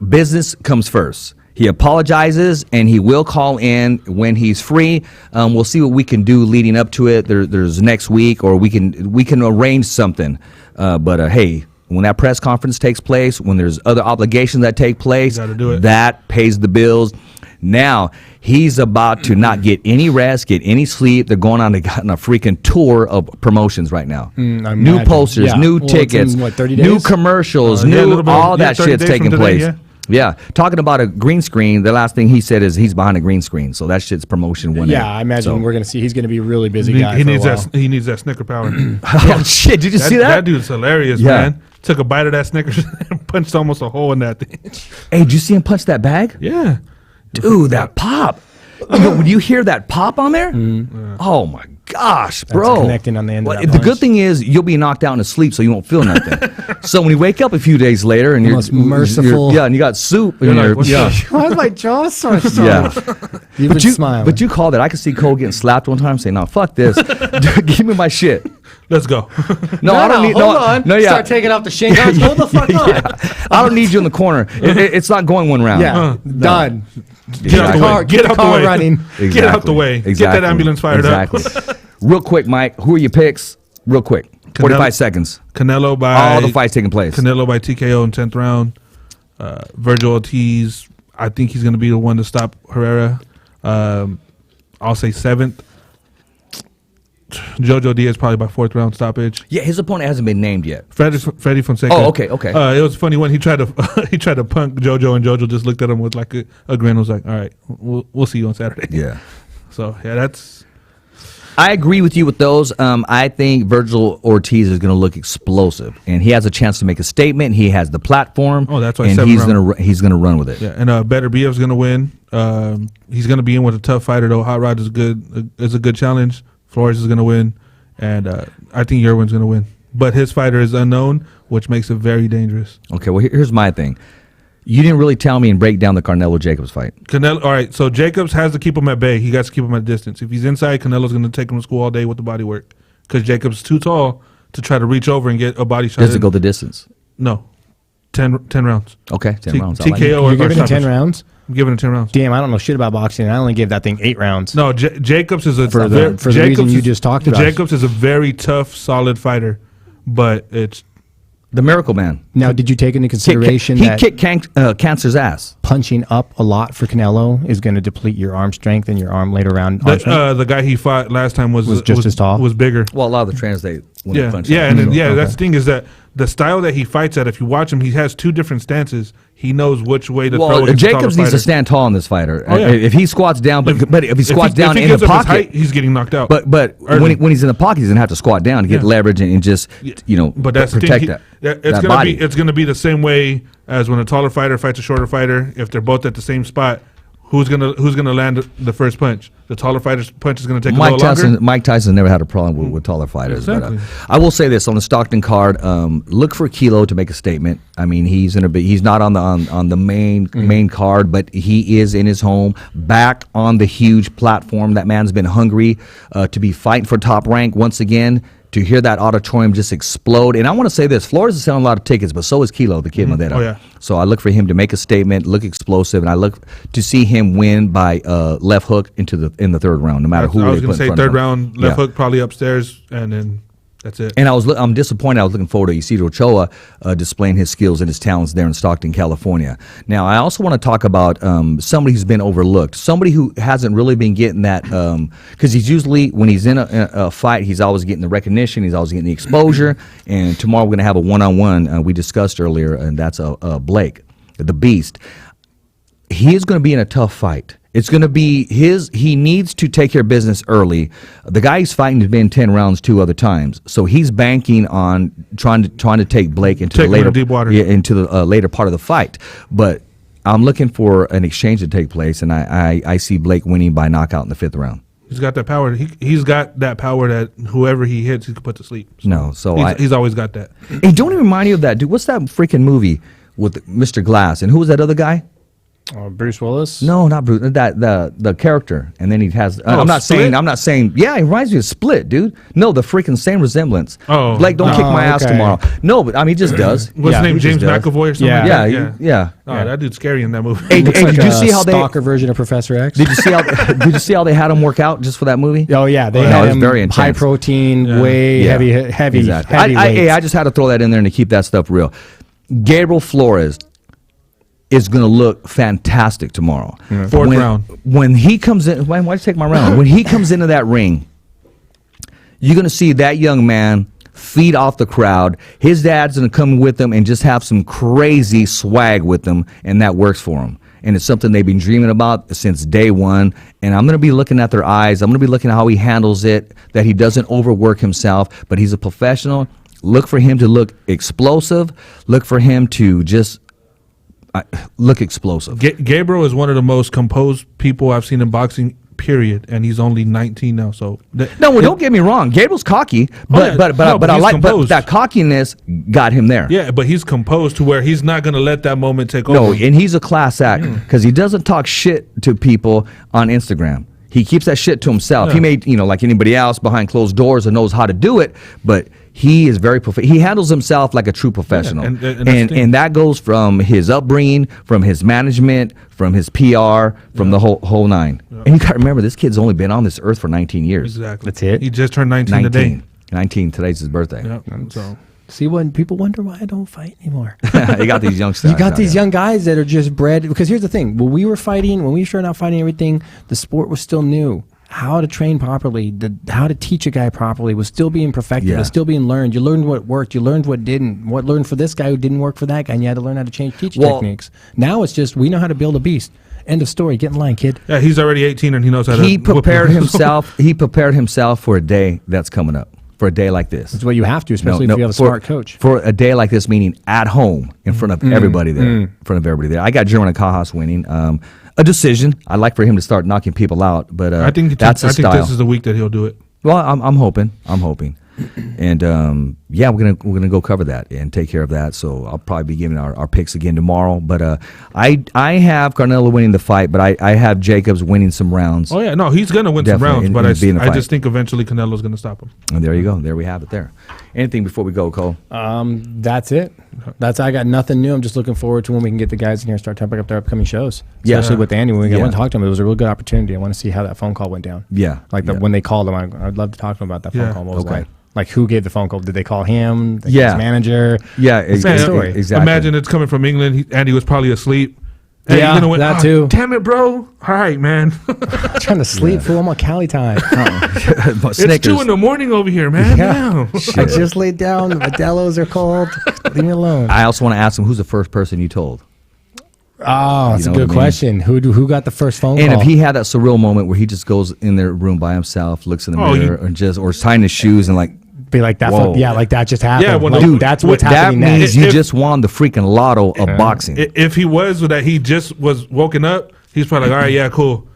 Speaker 5: business comes first. He apologizes, and he will call in when he's free. We'll see what we can do leading up to it. There's next week, or we can arrange something. But hey, when that press conference takes place, when there's other obligations that take place,
Speaker 7: gotta do it.
Speaker 5: That pays the bills. Now he's about to not get any rest, get any sleep. They're going on a freaking tour of promotions right now. New posters, new tickets,
Speaker 6: 30 days?
Speaker 5: new commercials, all that shit's taking place. Yeah, talking about a green screen, the last thing he said is he's behind a green screen, so that shit's promotion.
Speaker 6: I imagine we're going to see he's going to be a really busy guy.
Speaker 7: He needs that Snicker power.
Speaker 5: Oh, shit, did you see that?
Speaker 7: That dude's hilarious, man. Took a bite of that Snickers and punched almost a hole in that thing.
Speaker 5: Hey, did you see him punch that bag?
Speaker 7: Yeah.
Speaker 5: Dude, that pop. When you hear that pop on there, oh my gosh, bro.
Speaker 6: Connecting on the end of that
Speaker 5: the good thing is you'll be knocked out in sleep, so you won't feel nothing. So when you wake up a few days later and
Speaker 6: Most merciful.
Speaker 5: and you got soup in
Speaker 7: You're
Speaker 5: your
Speaker 7: like,
Speaker 6: Why is my jaw so strong?
Speaker 5: yeah.
Speaker 6: You've been smiling.
Speaker 5: But you called it. I could see Cole getting slapped one time, saying, "No, fuck this, give me my shit."
Speaker 7: Let's go.
Speaker 5: No, I don't need.
Speaker 6: Hold on.
Speaker 5: No, yeah.
Speaker 6: Start taking off the shingles. Hold the fuck on.
Speaker 5: I don't need you in the corner. It's not going one round.
Speaker 6: Yeah, done.
Speaker 7: Get out the way.
Speaker 6: Get the car running.
Speaker 5: Exactly.
Speaker 7: Get out the way. Get that ambulance fired up.
Speaker 5: Real quick, Mike. Who are your picks? Real quick. 45 seconds.
Speaker 7: Canelo by
Speaker 5: all the fights taking place.
Speaker 7: Canelo by TKO in 10th round. Virgil Ortiz. I think he's going to be the one to stop Herrera. I'll say 7th. Jojo Diaz probably by 4th round stoppage.
Speaker 5: Yeah, his opponent hasn't been named yet.
Speaker 7: Freddie Fonseca.
Speaker 5: Oh, okay.
Speaker 7: It was funny when he tried to punk Jojo, and Jojo just looked at him with like a grin. And was like, "All right, we'll see you on Saturday."
Speaker 5: Yeah.
Speaker 7: So yeah, that's.
Speaker 5: I agree with you with those. I think Virgil Ortiz is going to look explosive, and he has a chance to make a statement. He has the platform.
Speaker 7: Oh, that's why.
Speaker 5: And he's going to run with it.
Speaker 7: Yeah, and Better Biev's going to win. He's going to be in with a tough fighter though. Hot Rod is good. Is a good challenge. Flores is going to win, and I think Yerwin's going to win. But his fighter is unknown, which makes it very dangerous.
Speaker 5: Okay, well, here's my thing. You didn't really tell me and break down the Canelo-Jacobs fight.
Speaker 7: All right, so Jacobs has to keep him at bay. He got to keep him at a distance. If he's inside, Canelo's going to take him to school all day with the body work because Jacobs is too tall to try to reach over and get a body shot.
Speaker 5: Does it go the distance?
Speaker 7: No. 10 rounds.
Speaker 5: Okay, 10 rounds.
Speaker 7: TKO
Speaker 6: You're giving it 10 rounds?
Speaker 7: I'm giving it 10 rounds.
Speaker 6: Damn, I don't know shit about boxing. I only gave that thing 8 rounds.
Speaker 7: No, Jacobs is
Speaker 6: for the reason you just talked about.
Speaker 7: Jacobs is a very tough, solid fighter, but it's
Speaker 5: the Miracle Man.
Speaker 6: Now, did you take into consideration
Speaker 5: he kicked Cancer's ass?
Speaker 6: Punching up a lot for Canelo is going to deplete your arm strength and your arm later round.
Speaker 7: The guy he fought last time was
Speaker 6: just as tall,
Speaker 7: was bigger.
Speaker 5: Well, a lot of the translate when they punch.
Speaker 7: That's the thing is that the style that he fights at. If you watch him, he has 2 different stances. He knows which way to throw.
Speaker 5: Jacobs needs to stand tall in this fighter.
Speaker 7: Oh, yeah.
Speaker 5: If he squats down, but if he squats down in the pocket,
Speaker 7: height, he's getting knocked out.
Speaker 5: But when he's in the pocket, he's gonna have to squat down to get leverage and just
Speaker 7: But that's
Speaker 5: protect
Speaker 7: that.
Speaker 5: It's gonna
Speaker 7: body. It's gonna be the same way as when a taller fighter fights a shorter fighter. If they're both at the same spot, who's gonna land the first punch? The taller fighter's punch is gonna take a little longer.
Speaker 5: Mike Tyson never had a problem with taller fighters.
Speaker 7: Exactly.
Speaker 5: But I will say this on the Stockton card: look for Kilo to make a statement. I mean, he's not on the main card, but he is in his home, back on the huge platform. That man's been hungry to be fighting for top rank once again. To hear that auditorium just explode. And I want to say this, Flores is selling a lot of tickets, but so is Kilo, the kid Madera.
Speaker 7: Oh, yeah.
Speaker 5: So I look for him to make a statement, look explosive, and I look to see him win by left hook in the third round, no matter who
Speaker 7: I was
Speaker 5: they
Speaker 7: going
Speaker 5: put
Speaker 7: to
Speaker 5: in
Speaker 7: say
Speaker 5: front
Speaker 7: third
Speaker 5: of him.
Speaker 7: round, left hook probably upstairs, and then that's it.
Speaker 5: And I'm disappointed. I was looking forward to Isidro Ochoa displaying his skills and his talents there in Stockton, California. Now, I also want to talk about somebody who's been overlooked, somebody who hasn't really been getting that, because he's usually, when he's in a fight, he's always getting the recognition, he's always getting the exposure. And tomorrow we're going to have a one-on-one we discussed earlier, and that's Blake, the Beast. He is going to be in a tough fight. It's going to be he needs to take care of business early. The guy he's fighting has been 10 rounds 2 other times. So he's banking on trying to take Blake into the later
Speaker 7: deep water.
Speaker 5: into the later part of the fight. But I'm looking for an exchange to take place, and I see Blake winning by knockout in the 5th round.
Speaker 7: He's got that power. He's got that power that whoever he hits, he can put to sleep. He's always got that.
Speaker 5: Hey, don't it remind you of that dude? What's that freaking movie with Mr. Glass? And who was that other guy?
Speaker 6: Bruce Willis?
Speaker 5: No, not Bruce. That the character, and then he has. I'm not
Speaker 7: Split?
Speaker 5: saying. Yeah, he reminds me of Split, dude. No, the freaking same resemblance.
Speaker 7: Oh,
Speaker 5: Blake, don't kick my ass
Speaker 6: okay.
Speaker 5: tomorrow. No, but I mean, he just does.
Speaker 7: What's his name?
Speaker 5: he just
Speaker 7: James
Speaker 5: does.
Speaker 7: McAvoy or something?
Speaker 6: Yeah.
Speaker 7: like
Speaker 5: Yeah,
Speaker 7: that?
Speaker 5: yeah.
Speaker 7: Oh, that dude's scary in that movie.
Speaker 5: Hey,
Speaker 6: Looks
Speaker 5: hey,
Speaker 6: like
Speaker 5: did you
Speaker 6: a
Speaker 5: see how they?
Speaker 6: stalker version of Professor X?
Speaker 5: Did you see how? Did you see how they had him work out just for that movie?
Speaker 6: Oh yeah, they
Speaker 5: No,
Speaker 6: had
Speaker 5: it's
Speaker 6: him
Speaker 5: very
Speaker 6: high
Speaker 5: intense.
Speaker 6: protein, way
Speaker 5: Yeah.
Speaker 6: heavy
Speaker 5: Exactly.
Speaker 6: weights.
Speaker 5: I just had to throw that in there and to keep that stuff real. Gabriel Flores is going to look fantastic tomorrow.
Speaker 7: Fourth round.
Speaker 5: When he comes in, why'd you take my round? When he comes into that ring, you're going to see that young man feed off the crowd. His dad's going to come with him and just have some crazy swag with him, and that works for him. And it's something they've been dreaming about since day one. And I'm going to be looking at their eyes. I'm going to be looking at how he handles it, that he doesn't overwork himself, but he's a professional. Look for him to look explosive. Look for him to just look explosive.
Speaker 7: Gabriel is one of the most composed people I've seen in boxing, period, and he's only 19 now. So
Speaker 5: Don't get me wrong. Gabriel's cocky, but that cockiness got him there.
Speaker 7: Yeah, but he's composed to where he's not going to let that moment take
Speaker 5: No,
Speaker 7: over.
Speaker 5: and he's a class act because he doesn't talk shit to people on Instagram. He keeps that shit to himself.
Speaker 7: Yeah.
Speaker 5: He may, like anybody else, behind closed doors and knows how to do it, but he is very he handles himself like a true professional. And that goes from his upbringing, from his management, from his PR, from the whole nine. Yeah. And you got to remember, this kid's only been on this earth for 19 years.
Speaker 7: Exactly.
Speaker 6: That's it?
Speaker 7: He just turned 19 today.
Speaker 5: 19. Today's his birthday.
Speaker 7: Yep. So
Speaker 6: See, when people wonder why I don't fight anymore.
Speaker 5: You got these youngsters.
Speaker 6: You got these young guys that are just bred. Because here's the thing: when we were starting out fighting everything, the sport was still new. How to train properly, how to teach a guy properly was still being perfected. It was still being learned. You learned what worked. You learned what didn't. What learned for this guy who didn't work for that guy, and you had to learn how to change teaching techniques. Now it's just we know how to build a beast. End of story. Get in line, kid.
Speaker 7: Yeah, he's already 18 and he knows how to.
Speaker 5: He prepared himself. He prepared himself for a day that's coming up. For a day like this.
Speaker 6: That's what you have to, especially if you have a smart coach.
Speaker 5: For a day like this, meaning at home, in front of everybody there. In front of everybody there. I got German Cajas winning. A decision. I'd like for him to start knocking people out, but
Speaker 7: I think
Speaker 5: that's a style.
Speaker 7: I think this is the week that he'll do it.
Speaker 5: Well, I'm hoping. And we're gonna go cover that and take care of that. So I'll probably be giving our picks again tomorrow. But I have Carnelo winning the fight, but I have Jacobs winning some rounds.
Speaker 7: Oh yeah, no, he's gonna win
Speaker 5: Definitely
Speaker 7: some rounds, but I
Speaker 5: fight.
Speaker 7: just think eventually Canelo's gonna stop him.
Speaker 5: And there you go. There we have it. There. Anything before we go, Cole?
Speaker 6: That's it. I got nothing new. I'm just looking forward to when we can get the guys in here and start talking up their upcoming shows. Especially with Andy. When we want to talk to him, it was a real good opportunity. I want to see how that phone call went down.
Speaker 5: Yeah.
Speaker 6: When they called him, I'd love to talk to him about that phone call. What was
Speaker 5: Okay.
Speaker 6: that? Like, who gave the phone call? Did they call him? His
Speaker 5: Yeah.
Speaker 6: manager?
Speaker 5: Yeah,
Speaker 6: story.
Speaker 5: Exactly.
Speaker 7: Imagine it's coming from England. Andy was probably asleep. Hey,
Speaker 6: Yeah, that too.
Speaker 7: Damn it, bro. All right, man.
Speaker 6: I'm trying to sleep, fool. I'm on Cali time.
Speaker 7: It's 2 in the morning over here, man.
Speaker 6: Yeah.
Speaker 7: Damn.
Speaker 6: I just laid down. The Modelo's are cold. Leave me alone.
Speaker 5: I also want to ask him, who's the first person you told?
Speaker 6: Oh, that's
Speaker 5: You
Speaker 6: a
Speaker 5: know
Speaker 6: good
Speaker 5: what I mean?
Speaker 6: question. Who got the first phone call?
Speaker 5: And if he had that surreal moment where he just goes in their room by himself, looks in the mirror, or tying his shoes and like,
Speaker 6: be like that.
Speaker 5: Whoa.
Speaker 6: Like that just happened.
Speaker 7: Yeah, well,
Speaker 6: Like,
Speaker 7: dude,
Speaker 6: that's what's
Speaker 5: that
Speaker 6: happening
Speaker 5: means
Speaker 6: next.
Speaker 5: you just won the freaking lotto of boxing.
Speaker 7: If he was that he just was woken up, he's probably like, all right, yeah, cool.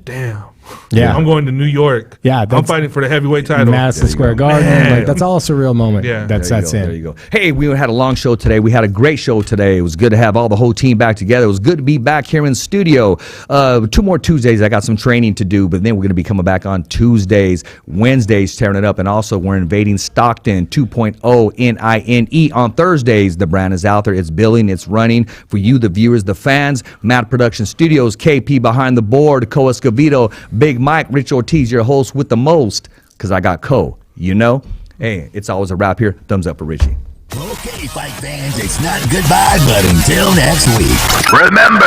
Speaker 7: Damn.
Speaker 6: Yeah.
Speaker 7: I'm going to New York.
Speaker 6: Yeah,
Speaker 7: I'm fighting for the heavyweight title.
Speaker 6: Madison Square Garden. Like, that's all a surreal moment.
Speaker 7: Yeah.
Speaker 6: That sets in.
Speaker 5: There you go. Hey, we had a long show today. We had a great show today. It was good to have all the whole team back together. It was good to be back here in the studio. 2 more Tuesdays. I got some training to do, but then we're going to be coming back on Tuesdays, Wednesdays, tearing it up, and also we're invading Stockton 2.0 NINE on Thursdays. The brand is out there. It's building. It's running for you, the viewers, the fans. Matt Production Studios, KP behind the board, COLE ESCOVEDO, Big Mike, Rich Ortiz, your host with the most, because I got Co, you know? Hey, it's always a wrap here. Thumbs up for Richie.
Speaker 2: Okay, fight fans, it's not goodbye, but until next week.
Speaker 3: Remember.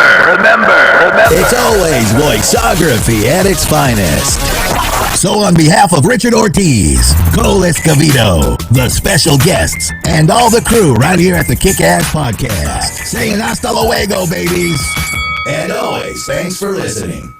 Speaker 2: It's always voiceography at its finest. So on behalf of Richard Ortiz, COLE ESCOVEDO, the special guests, and all the crew right here at the Kick-Ass Podcast, saying hasta luego, babies. And always, thanks for listening.